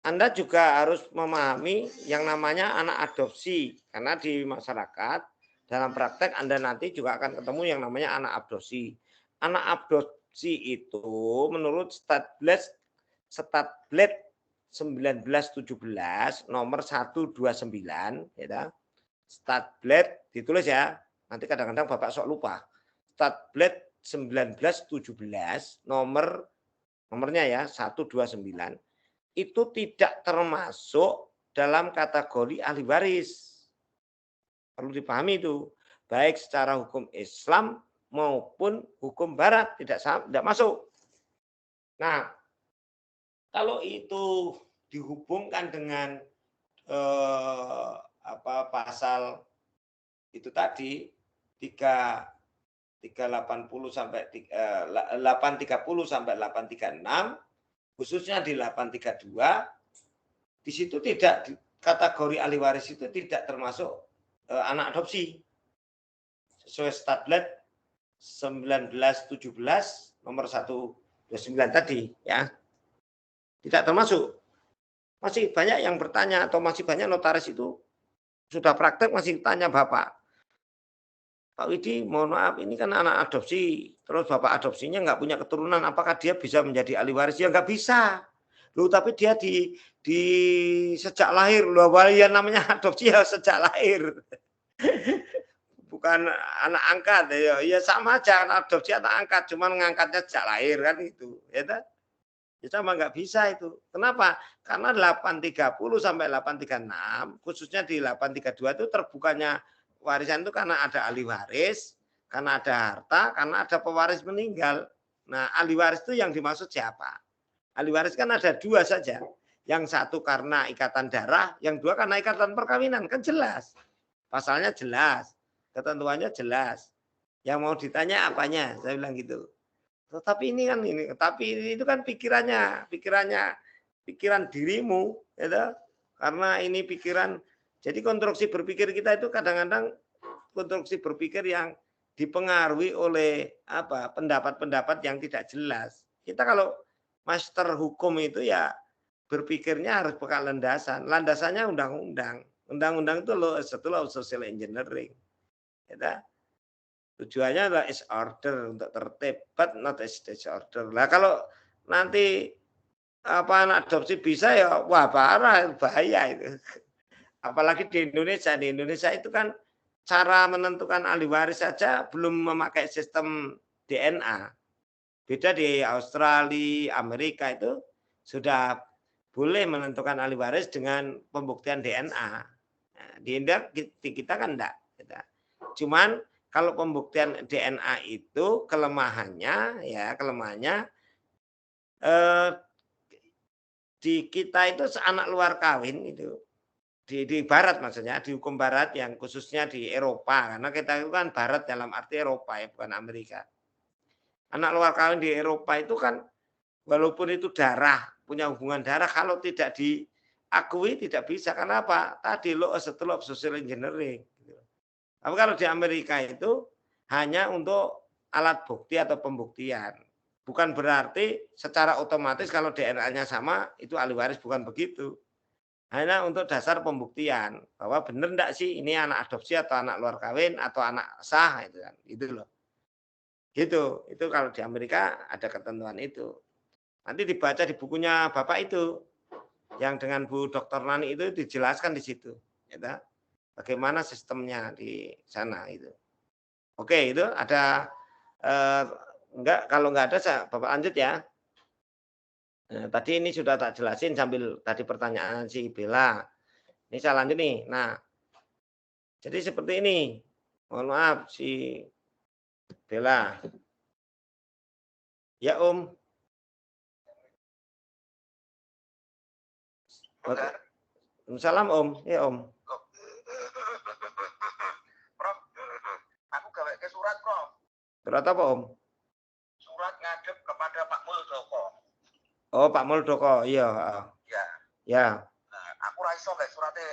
Anda juga harus memahami yang namanya anak adopsi, karena di masyarakat dalam praktek Anda nanti juga akan ketemu yang namanya anak adopsi. Anak adopsi itu menurut Statblad 1917 nomor 129 ya. Statblad ditulis ya. Nanti kadang-kadang Bapak sok lupa. Statblad 1917 nomornya ya 129 itu tidak termasuk dalam kategori ahli waris. Perlu dipahami itu. Baik secara hukum Islam maupun hukum Barat tidak masuk. Nah, Kalau itu dihubungkan dengan pasal itu tadi 380 sampai 830 sampai 836, khususnya di 832, di situ tidak kategori ahli waris itu tidak termasuk anak adopsi. Sesuai Statlet 1917 nomor 129 tadi ya. Tidak termasuk. Masih banyak yang bertanya atau masih banyak notaris itu sudah praktek masih tanya Bapak. Pak Widi, mohon maaf, ini kan anak adopsi, terus Bapak adopsinya nggak punya keturunan, apakah dia bisa menjadi ahli waris? Ya nggak bisa. Loh, tapi dia di sejak lahir, loh, ya namanya adopsi ya sejak lahir. Bukan anak angkat, ya sama aja anak adopsi anak angkat, cuman ngangkatnya sejak lahir kan itu, ya kan? Ya sama nggak bisa itu. Kenapa? Karena 830 sampai 836, khususnya di 832 itu terbukanya warisan itu karena ada ahli waris, karena ada harta, karena ada pewaris meninggal. Nah, ahli waris itu yang dimaksud siapa? Ahli waris kan ada dua saja. Yang satu karena ikatan darah, yang dua karena ikatan perkawinan. Kan jelas. Pasalnya jelas. Ketentuannya jelas. Yang mau ditanya apanya? Saya bilang gitu. Tetapi ini kan tapi itu kan pikiran dirimu, ya, karena ini pikiran. Jadi konstruksi berpikir kita itu kadang-kadang konstruksi berpikir yang dipengaruhi oleh pendapat-pendapat yang tidak jelas. Kita kalau master hukum itu ya berpikirnya harus bekal landasan. Landasannya undang-undang. Undang-undang itu setelah social engineering. Ya, tujuannya adalah is order, untuk tertib, but not is disorder. Lah kalau nanti anak adopsi bisa ya wah parah, bahaya itu. Apalagi di Indonesia. Di Indonesia itu kan cara menentukan ahli waris saja belum memakai sistem DNA. Beda di Australia, Amerika itu sudah boleh menentukan ahli waris dengan pembuktian DNA. Nah, di India kita kan enggak. Cuman kalau pembuktian DNA itu kelemahannya di kita itu anak luar kawin itu di barat, maksudnya di hukum barat yang khususnya di Eropa, karena kita itu kan barat dalam arti Eropa ya, bukan Amerika. Anak luar kawin di Eropa itu kan walaupun itu darah, punya hubungan darah, kalau tidak diakui tidak bisa. Kenapa? Tadi setelah social engineering. Tapi kalau di Amerika itu hanya untuk alat bukti atau pembuktian. Bukan berarti secara otomatis kalau DNA-nya sama itu ahli waris, bukan begitu. Hanya untuk dasar pembuktian bahwa benar enggak sih ini anak adopsi atau anak luar kawin atau anak sah itu kan. Itu loh. Gitu. Itu kalau di Amerika ada ketentuan itu. Nanti dibaca di bukunya Bapak itu yang dengan Bu Dr. Nani itu dijelaskan di situ, gitu. Bagaimana sistemnya di sana itu. Oke, itu ada enggak, kalau enggak ada Bapak lanjut ya. Nah, tadi ini sudah tak jelasin sambil tadi pertanyaan si Bella. Ini saya lanjut nih. Nah, jadi seperti ini. Mohon maaf si Bella. Ya Om. Salam Om. Ya Om. Surat apa Om? Surat ngadep kepada Pak Muldoko. Oh Pak Muldoko, iya. Ya. Ya. Nah, aku raiso guys suratnya.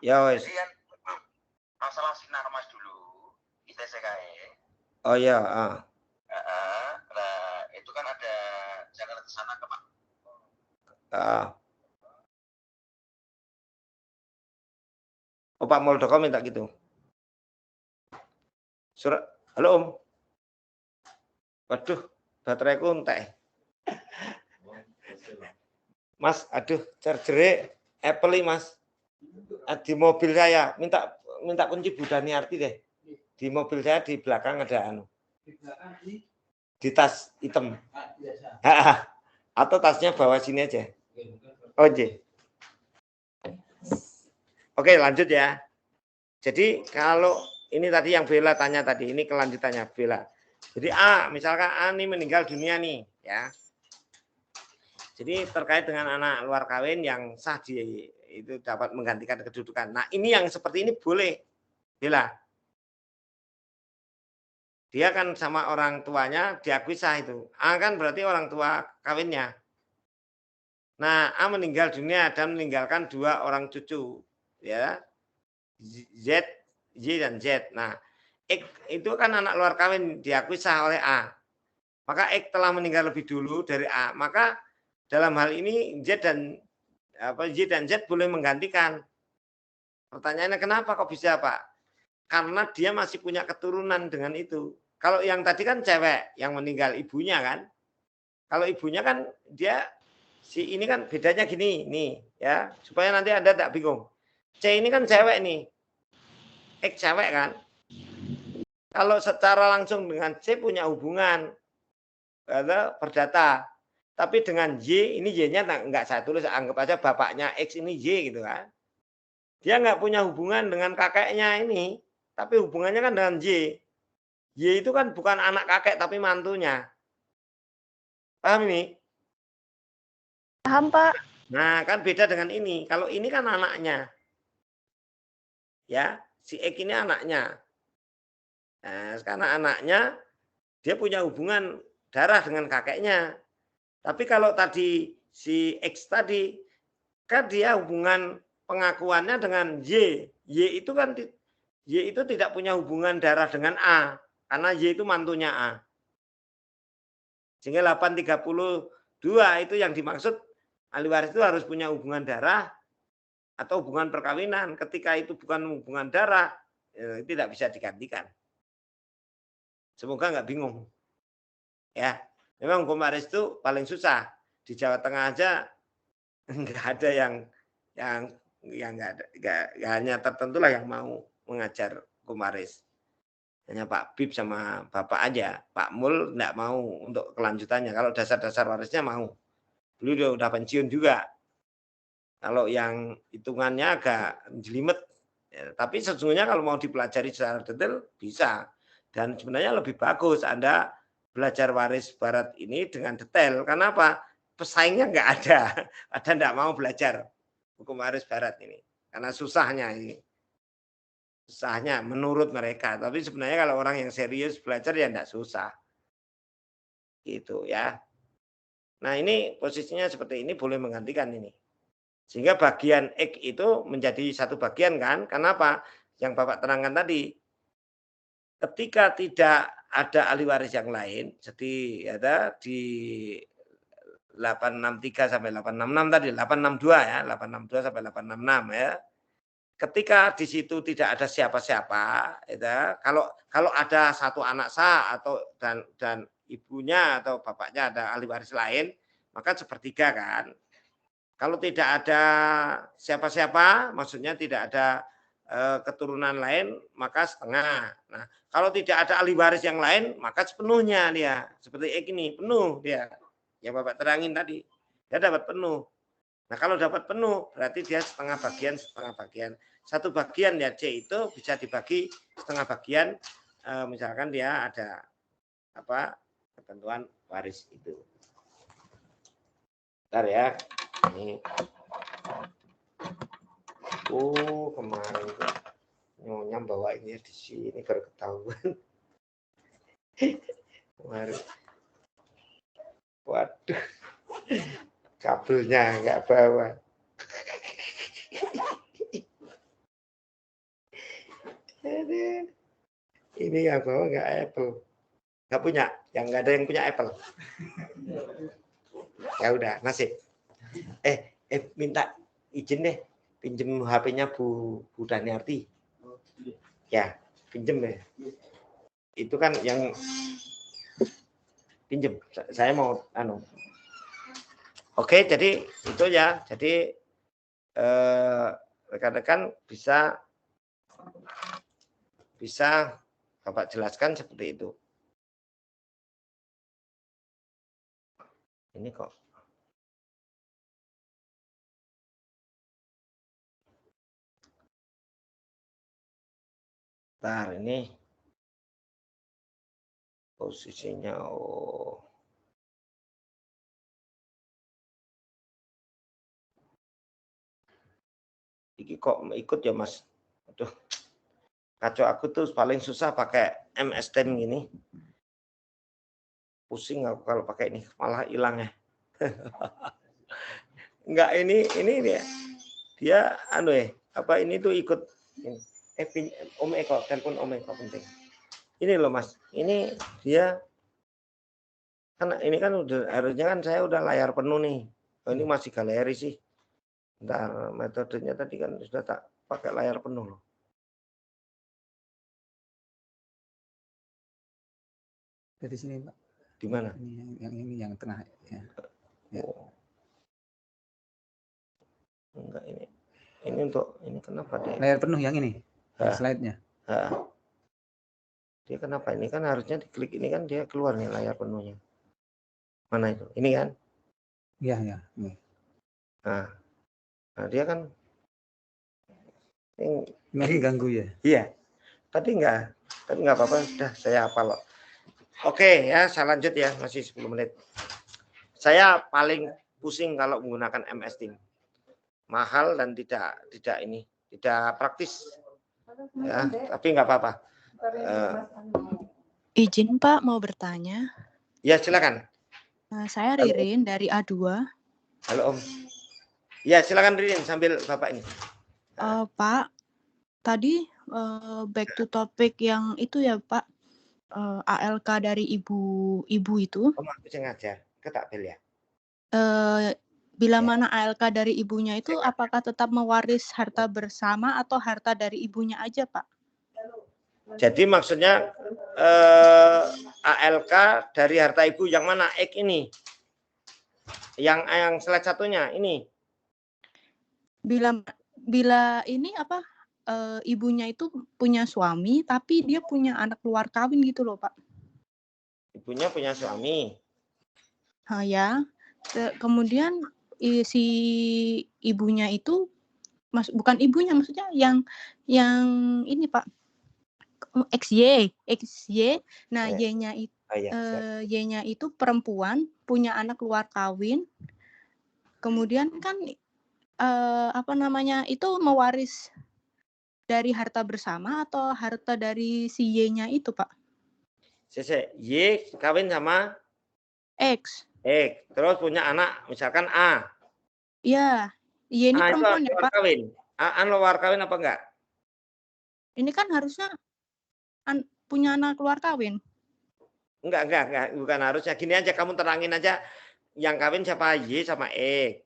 Ya wes. Jadi kan masalah sinarmas dulu, ITCKE. Oh iya. Nah, itu kan ada jangan ke sana ke Pak. Oh Pak Muldoko minta gitu. Surat, halo Om. Waduh, bateraiku entek. Mas, aduh, charger Apple Mas. Di mobil saya, minta kunci Bu Daniarti deh. Di mobil saya di belakang ada di tas hitam. Atau tasnya bawa sini aja. Oke. Oke, lanjut ya. Jadi kalau ini tadi yang Bella tanya tadi, ini kelanjutannya Bella. Jadi misalkan A ini meninggal dunia nih, ya. Jadi terkait dengan anak luar kawin yang sah itu dapat menggantikan kedudukan. Nah, ini yang seperti ini boleh, Bella. Dia kan sama orang tuanya diakui sah itu. A kan berarti orang tua kawinnya. Nah, A meninggal dunia dan meninggalkan 2 orang cucu, ya. Z, Y dan Z. Nah, X itu kan anak luar kawin diakui sah oleh A. Maka X telah meninggal lebih dulu dari A. Maka dalam hal ini Y dan Z boleh menggantikan. Pertanyaannya kenapa kok bisa, Pak? Karena dia masih punya keturunan dengan itu. Kalau yang tadi kan cewek yang meninggal ibunya kan. Kalau ibunya kan dia si ini kan bedanya gini nih ya, supaya nanti Anda tak bingung. C ini kan cewek nih. X cewek kan. Kalau secara langsung dengan C punya hubungan perdata. Tapi dengan Y, ini Y-nya enggak saya tulis, anggap aja bapaknya X ini Y gitu kan. Dia enggak punya hubungan dengan kakeknya ini, tapi hubungannya kan dengan Y. Y itu kan bukan anak kakek tapi mantunya. Paham ini? Paham, Pak. Nah, kan beda dengan ini. Kalau ini kan anaknya. Ya, si X ini anaknya. Nah, karena anaknya dia punya hubungan darah dengan kakeknya. Tapi kalau tadi si X tadi kan dia hubungan pengakuannya dengan Y. Y itu kan Y itu tidak punya hubungan darah dengan A karena Y itu mantunya A. Sehingga 832 itu yang dimaksud ahli waris itu harus punya hubungan darah atau hubungan perkawinan. Ketika itu bukan hubungan darah, tidak bisa digantikan. Semoga nggak bingung. Ya, memang hukum waris itu paling susah. Di Jawa Tengah aja nggak ada yang nggak hanya tertentu lah yang mau mengajar hukum waris. Hanya Pak Bib sama Bapak aja. Pak Mul nggak mau untuk kelanjutannya. Kalau dasar-dasar warisnya mau. Dulu dia udah pensiun juga. Kalau yang hitungannya agak jelimet. Ya, tapi sesungguhnya kalau mau dipelajari secara detail bisa. Dan sebenarnya lebih bagus Anda belajar waris barat ini dengan detail. Karena apa? Pesaingnya nggak ada. Anda nggak mau belajar hukum waris barat ini. Karena susahnya ini. Susahnya menurut mereka. Tapi sebenarnya kalau orang yang serius belajar ya nggak susah. Gitu ya. Nah ini posisinya seperti ini boleh menggantikan ini. Sehingga bagian X itu menjadi satu bagian kan. Kenapa? Yang Bapak terangkan tadi. Ketika tidak ada ahli waris yang lain, jadi ada di 863 sampai 866 tadi, 862 ya, 862 sampai 866 ya. Ketika di situ tidak ada siapa-siapa, ya, kalau ada satu anak sah atau dan ibunya atau bapaknya ada ahli waris lain, maka sepertiga kan. Kalau tidak ada siapa-siapa, maksudnya tidak ada keturunan lain, maka setengah. Nah, kalau tidak ada ahli waris yang lain, maka sepenuhnya dia. Seperti ini, penuh dia. Yang Bapak terangin tadi, dia dapat penuh. Nah, kalau dapat penuh, berarti dia setengah bagian, setengah bagian. Satu bagian ya C itu bisa dibagi setengah bagian, misalkan dia ada apa ketentuan waris itu. Bentar ya, ini. Oh, kemarin tuh nyonya bawa ini di sini baru ketahuan. Kemarin. Waduh. Kabelnya nggak bawa. Ini yang bawa nggak Apple. Nggak punya, yang nggak ada yang punya Apple. Ya udah, nasib. Minta izin deh. Pinjem HP-nya Bu Daniarti. Ya, pinjem ya. Itu kan yang pinjem. Saya mau Oke, jadi itu ya. Jadi rekan-rekan bisa Bapak jelaskan seperti itu. Ini kok. Bentar, ini posisinya Iki kok ikut ya Mas. Aduh. Kacau, aku tuh paling susah pakai MS Team gini. Pusing aku kalau pakai ini, malah hilang ya. Enggak, ini dia anu ya, apa ini tuh ikut ini. Om Eko, telepon Om Eko penting. Ini loh Mas, ini dia kan ini kan udah harusnya kan saya udah layar penuh nih. Oh, ini masih galeri sih. Bentar, metodenya tadi kan sudah tak pakai layar penuh loh. Dari sini Pak. Di mana? Ini yang tengah ya. Ya. Oh. Enggak ini. Ini untuk ini kenapa dia? Layar penuh yang ini. Slide-nya. Dia kenapa? Ini kan harusnya diklik ini kan dia keluar nih layar penuhnya. Mana itu? Ini kan? Iya, ya. Ini. Nah, dia kan Ini ganggu ya? Iya. Tapi enggak apa-apa, sudah saya hafal loh. Oke ya, saya lanjut ya, masih 10 menit. Saya paling pusing kalau menggunakan MS Team. Mahal dan tidak praktis. Ya, tapi enggak apa-apa. Izin Pak, mau bertanya. Ya, silakan. Saya Ririn dari A2. Halo Om. Ya, silakan Ririn sambil Bapak ini. Pak, tadi back to topic yang itu ya Pak, ALK dari ibu itu. Om aku sengaja ketakbel ya. Bila mana ALK dari ibunya itu apakah tetap mewaris harta bersama atau harta dari ibunya aja Pak? Jadi maksudnya ALK dari harta ibu yang mana? X ini. Yang slide satunya ini. Bila ini apa? Ibunya itu punya suami tapi dia punya anak luar kawin gitu loh Pak. Ibunya punya suami. Ya. Kemudian si ibunya itu bukan ibunya, maksudnya yang ini Pak, XY. Nah, Y-nya itu perempuan, punya anak luar kawin. Kemudian kan itu mewaris dari harta bersama atau harta dari si Y-nya itu, Pak? Y kawin sama X. Terus punya anak, misalkan A. Iya. Y ini perempuan ya, Pak? A luar kawin apa enggak? Ini kan harusnya punya anak luar kawin. Enggak, bukan harusnya. Gini aja, kamu terangin aja yang kawin siapa, Y sama E.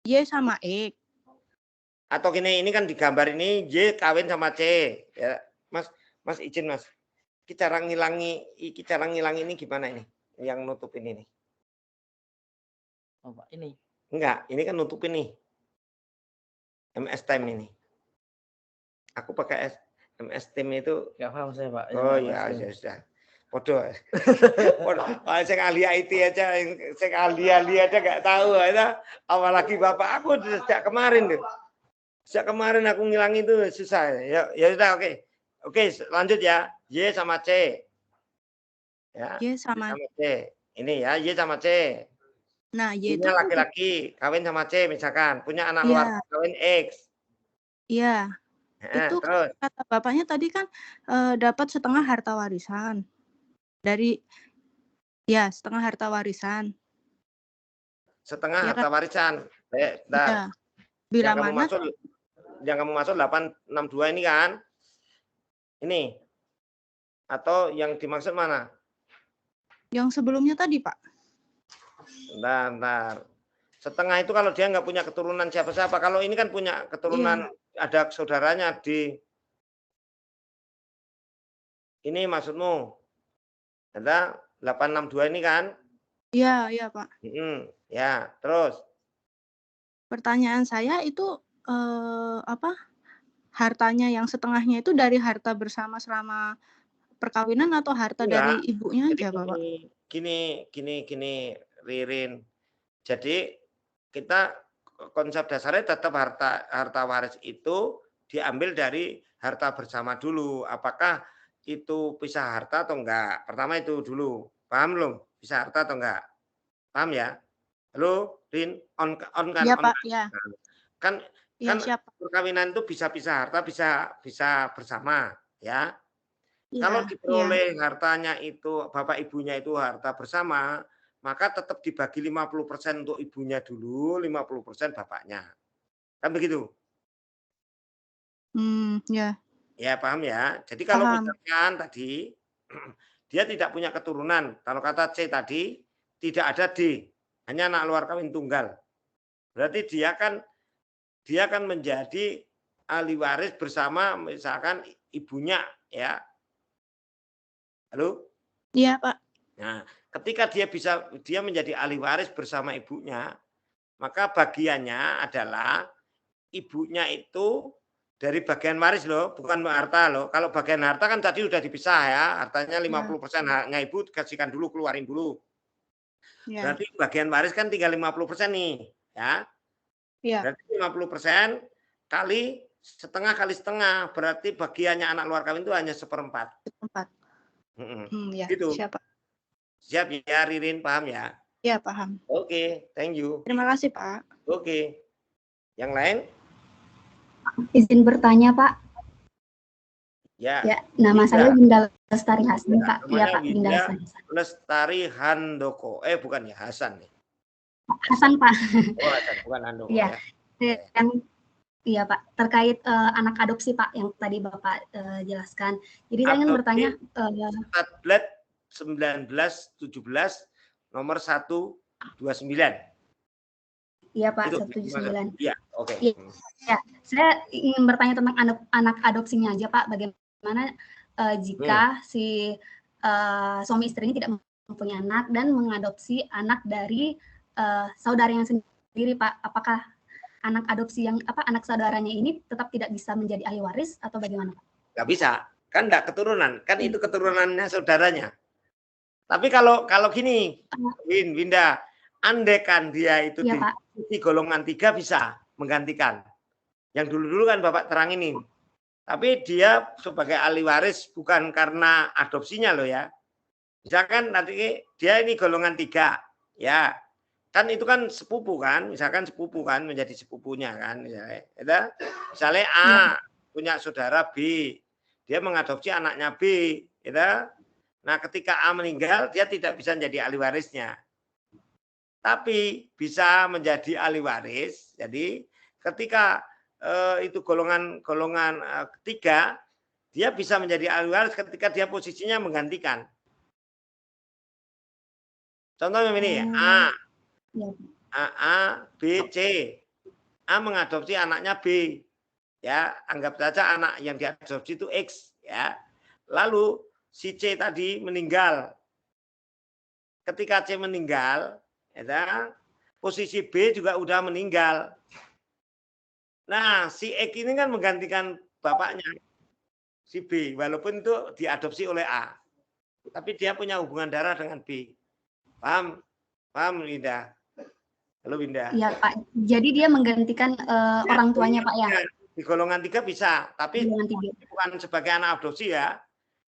Y sama E. Atau gini, ini kan di gambar ini Y kawin sama C. Ya, Mas izin Mas. Cara ngilangi ini gimana ini? Yang nutupin ini. Oh, Pak, ini. Enggak, ini kan nutupin nih. MS Team ini. Aku pakai MS Team itu. Enggak paham saya, Pak. Oh ya, sudah. Podo. Saya ahli IT aja, saya ahli aja nggak tahu. Apalagi Bapak aku sejak kemarin tuh. Sejak kemarin aku ngilang itu susah. Ya sudah, oke. Oke, lanjut ya. Y sama C. Ya. Y sama C. Ini ya, Y sama C. Nah, Y itu laki-laki kawin sama C misalkan, punya anak luar kawin X. Iya. Itu terus. Kata bapaknya tadi kan dapat setengah harta warisan. Setengah harta warisan. Setengah harta warisan. Ya. Bila yang kamu masuk 862 ini kan? Ini. Atau yang dimaksud mana? Yang sebelumnya tadi, Pak. Bentar. Setengah itu kalau dia nggak punya keturunan siapa-siapa. Kalau ini kan punya keturunan, ada saudaranya di. Ini maksudmu? Ada 862 ini kan? Iya Pak. Ya, terus. Pertanyaan saya itu hartanya yang setengahnya itu dari harta bersama selama perkawinan atau harta dari ibunya aja, Pak? Gini, Ririn. Jadi kita konsep dasarnya tetap harta waris itu diambil dari harta bersama dulu. Apakah itu pisah harta atau enggak? Pertama itu dulu. Paham belum? Pisah harta atau enggak? Paham ya? Halo, Rin, on kan? Iya, Pak, ya. Kan Iya, Kan siapa? perkawinan itu bisa pisah harta, bisa bersama, ya. Iya, Kalau iya. diperoleh hartanya itu bapak ibunya itu harta bersama, maka tetap dibagi 50% untuk ibunya dulu, 50% bapaknya. Kan begitu? Ya. Ya, paham ya. Jadi kalau Paham. misalkan tadi dia tidak punya keturunan, kalau kata C tadi tidak ada D, hanya anak luar kawin tunggal. Berarti dia kan menjadi ahli waris bersama misalkan ibunya, ya. Halo? Iya, Pak. Nah, ketika dia menjadi ahli waris bersama ibunya, maka bagiannya adalah ibunya itu dari bagian waris loh, bukan harta loh. Kalau bagian harta kan tadi udah dipisah ya, hartanya 50% haknya ibu kasihkan dulu, keluarin dulu. Iya. Berarti bagian waris kan tinggal 50% nih, ya. Iya. Berarti 50% kali setengah, berarti bagiannya anak luar kawin itu hanya 1/4. 1/4. Ya, Gitu. siapa? Siap ya, Ririn, paham ya? Iya, paham. Oke, thank you. Terima kasih, Pak. Oke. Yang lain? Izin bertanya, Pak. Ya. Ya, nama saya Winda Lestari Hasan, Pak. Iya, Pak, Winda Lestari Handoko. Bukan ya, Hasan nih. Hasan, Pak. Oh, Hasan, bukan Handoko ya. Iya, Pak. Terkait anak adopsi, Pak, yang tadi Bapak jelaskan. Jadi saya ingin bertanya. Tablet 1917 nomor 129. Iya, Pak, 179. Iya, oke. Ya, saya ingin bertanya tentang anak adopsinya aja, Pak. Bagaimana jika si suami istri ini tidak mempunyai anak dan mengadopsi anak dari saudaranya sendiri, Pak? Apakah anak adopsi anak saudaranya ini tetap tidak bisa menjadi ahli waris atau bagaimana, Pak? Nggak bisa, kan nggak keturunan, kan itu keturunannya saudaranya. Tapi kalau gini, Winda, andekan dia itu di golongan 3 bisa menggantikan. Yang dulu kan Bapak terang ini. Tapi dia sebagai ahli waris bukan karena adopsinya loh ya. Misalkan nanti dia ini golongan 3, ya. Kan itu kan sepupu kan, misalkan sepupu kan menjadi sepupunya kan, misalnya A punya saudara B, dia mengadopsi anaknya B, gitu. Nah, ketika A meninggal, dia tidak bisa menjadi ahli warisnya, tapi bisa menjadi ahli waris. Jadi ketika itu golongan 3, dia bisa menjadi ahli waris ketika dia posisinya menggantikan. Contohnya ini ya, A, B, C. A mengadopsi anaknya B. Ya, anggap saja anak yang diadopsi itu X, ya. Lalu si C tadi meninggal. Ketika C meninggal, ya, posisi B juga udah meninggal. Nah, si X ini kan menggantikan bapaknya, si B, walaupun itu diadopsi oleh A. Tapi dia punya hubungan darah dengan B. Paham? Paham, Winda? Halo, Winda. Iya, Pak. Jadi dia menggantikan orang tuanya, Pak, ya? Di golongan 3 bisa, tapi bukan sebagai anak adopsi ya.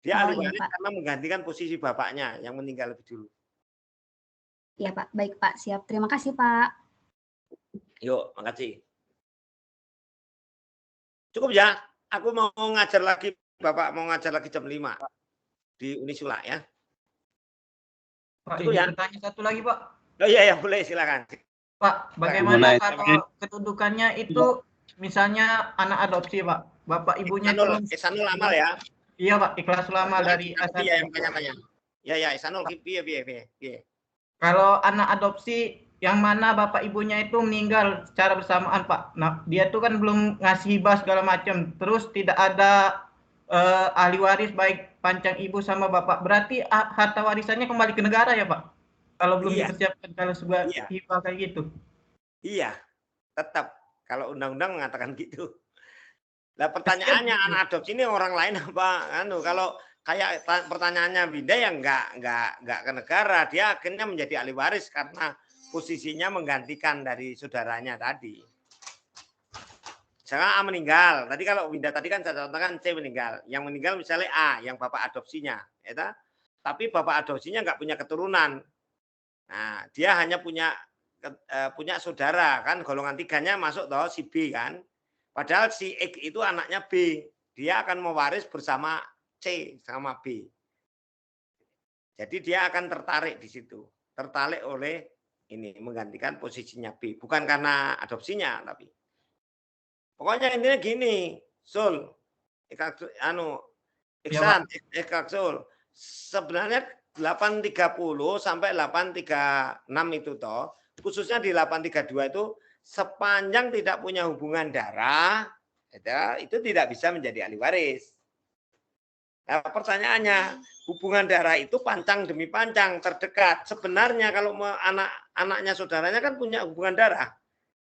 Dia ahli waris karena menggantikan posisi bapaknya yang meninggal lebih dulu. Iya, Pak. Baik, Pak. Siap. Terima kasih, Pak. Yuk, makasih. Cukup ya. Aku mau ngajar lagi, Bapak mau ngajar lagi jam 5 di Unisula ya. Pak, izin bertanya satu lagi, Pak. Oh iya, boleh, silakan. Pak, bagaimana kalau kedudukannya itu misalnya anak adopsi, Pak? Bapak ibunya Ihsanul amal ya. Iya, Pak, ikhlas ulama dari asal. Iya, yang tanya-tanya. Ya, Ihsanul piye. Kalau anak adopsi yang mana bapak ibunya itu meninggal secara bersamaan, Pak. Nah, dia tuh kan belum ngasih hibah segala macam. Terus tidak ada ahli waris baik pancang ibu sama bapak. Berarti harta warisannya kembali ke negara ya, Pak? Kalau belum dipersiapkan kalau sebuah hibah kayak gitu. Iya, tetap kalau undang-undang mengatakan gitu. Nah, pertanyaannya anak adopsi ini orang lain apa? Kalau kayak pertanyaannya Winda ya enggak ke negara, dia akhirnya menjadi ahli waris karena posisinya menggantikan dari saudaranya tadi. Misalnya A meninggal, tadi kalau Winda tadi kan saya contohkan C meninggal, yang meninggal misalnya A, yang bapak adopsinya, ya, tapi bapak adopsinya enggak punya keturunan. Nah, dia hanya punya saudara kan, golongan 3-nya masuk toh si B kan. Padahal si X itu anaknya B. Dia akan mewaris bersama C sama B. Jadi dia akan tertarik di situ. Tertarik oleh ini, menggantikan posisinya B. Bukan karena adopsinya, tapi. Pokoknya intinya gini, Sul. Iksan, Sul. Sebenarnya 830 sampai 836 itu toh, khususnya di 832 itu sepanjang tidak punya hubungan darah, itu tidak bisa menjadi ahli waris. Nah, pertanyaannya, hubungan darah itu pancang demi pancang terdekat. Sebenarnya kalau anaknya saudaranya kan punya hubungan darah,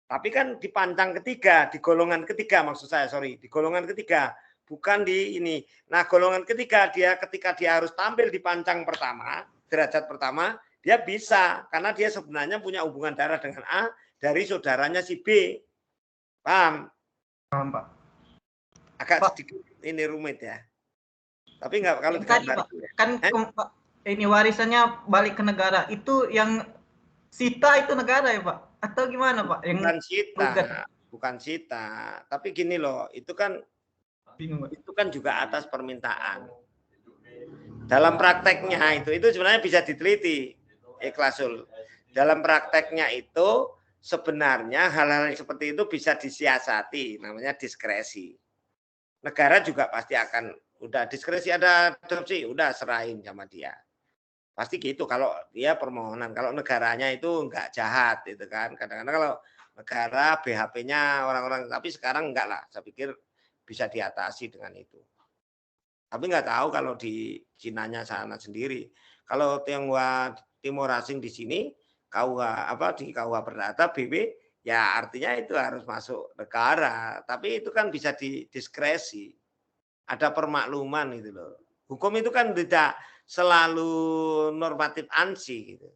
tapi kan di pancang ketiga, di golongan ketiga maksud saya, di golongan ketiga, bukan di ini. Nah, golongan ketiga ketika dia harus tampil di pancang pertama, derajat pertama, dia bisa karena dia sebenarnya punya hubungan darah dengan A dari saudaranya si B. Paham? Paham, Pak. Agak sedikit ini rumit ya. Tapi enggak kalau kan ini warisannya balik ke negara, itu yang sita itu negara ya Pak? Atau gimana Pak? Bukan sita, bukan sita. Tapi gini loh, itu kan juga atas permintaan. Dalam prakteknya itu sebenarnya bisa diteliti, Ikhlasul. Dalam prakteknya itu sebenarnya hal-hal seperti itu bisa disiasati, namanya diskresi. Negara juga pasti akan, udah diskresi ada adopsi, udah serahin sama dia. Pasti gitu kalau dia permohonan. Kalau negaranya itu enggak jahat itu kan. Kadang-kadang kalau negara BHP-nya orang-orang, tapi sekarang enggak lah. Saya pikir bisa diatasi dengan itu. Tapi enggak tahu kalau di Cinanya sana sendiri. Kalau Tionghoa Timur Asing di sini, di KUH Perdata BB, ya artinya itu harus masuk negara. Tapi itu kan bisa didiskresi. Ada permakluman gitu loh. Hukum itu kan tidak selalu normatif ANSI gitu.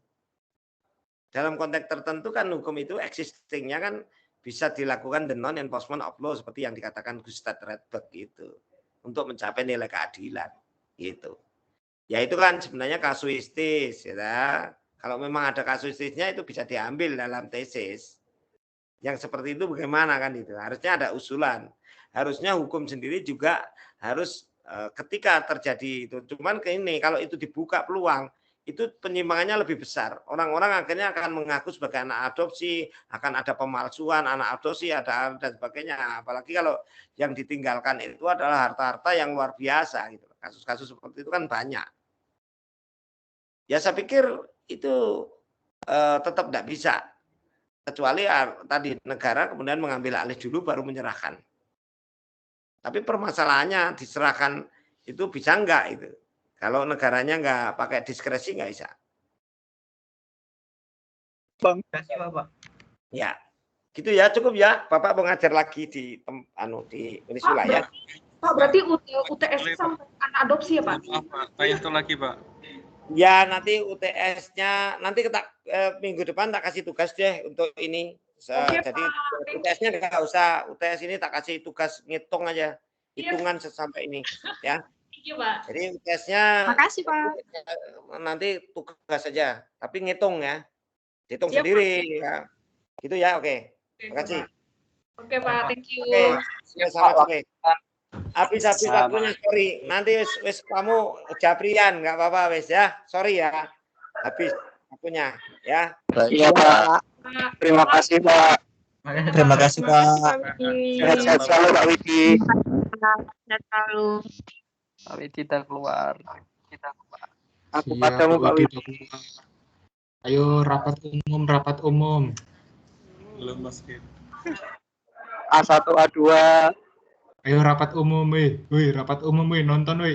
Dalam konteks tertentu kan hukum itu existingnya kan bisa dilakukan the non-enforcement of law seperti yang dikatakan Gustav Redberg gitu. Untuk mencapai nilai keadilan gitu. Ya itu kan sebenarnya kasuistis ya. Kalau memang ada kasuistisnya itu bisa diambil dalam tesis. Yang seperti itu bagaimana kan itu? Harusnya ada usulan. Harusnya hukum sendiri juga harus ketika terjadi itu. Cuman ini kalau itu dibuka peluang, itu penyimpangannya lebih besar. Orang-orang akhirnya akan mengaku sebagai anak adopsi, akan ada pemalsuan anak adopsi, ada dan sebagainya. Apalagi kalau yang ditinggalkan itu adalah harta-harta yang luar biasa gitu. Kasus-kasus seperti itu kan banyak. Ya saya pikir itu tetap tidak bisa. Kecuali tadi negara kemudian mengambil alih dulu baru menyerahkan. Tapi permasalahannya diserahkan itu bisa enggak itu. Kalau negaranya enggak pakai diskresi enggak bisa. Bang, kasih Bapak. Ya. Gitu ya, cukup ya. Bapak mau ngajar lagi di Unisula ya. Pak, berarti UTS sampai anak adopsi ya, Pak? Pak, itu lagi, Pak. Ya, nanti UTS-nya nanti minggu depan tak kasih tugas deh untuk ini. Oke, jadi Pak. UTS-nya nggak usah, UTS ini tak kasih tugas ngitung aja, hitungan sampai ini ya. Iya, Pak. Jadi UTS-nya Makasih, Pak. nanti tugas saja, tapi ngitung ya, hitung Siap, sendiri Pak. ya. Gitu ya, oke. Terima kasih. Oke, Pak, thank you. Oke, selamat sore. Habis waktunya, sorry. Nanti wis kamu Japrian, nggak apa-apa wis ya. Sorry ya. Habis waktunya ya. Iya, Pak. Terima kasih, Pak. Terima kasih, Pak. Sehat-sehat selalu, Pak Widi. Sehat selalu. Pak Widi kita keluar. Aku Iya, padamu, Pak Widi. Ayo rapat umum. Belum Mas Kit. A1 A2. Ayo rapat umum, weh. Rapat umum, weh. Nonton, weh.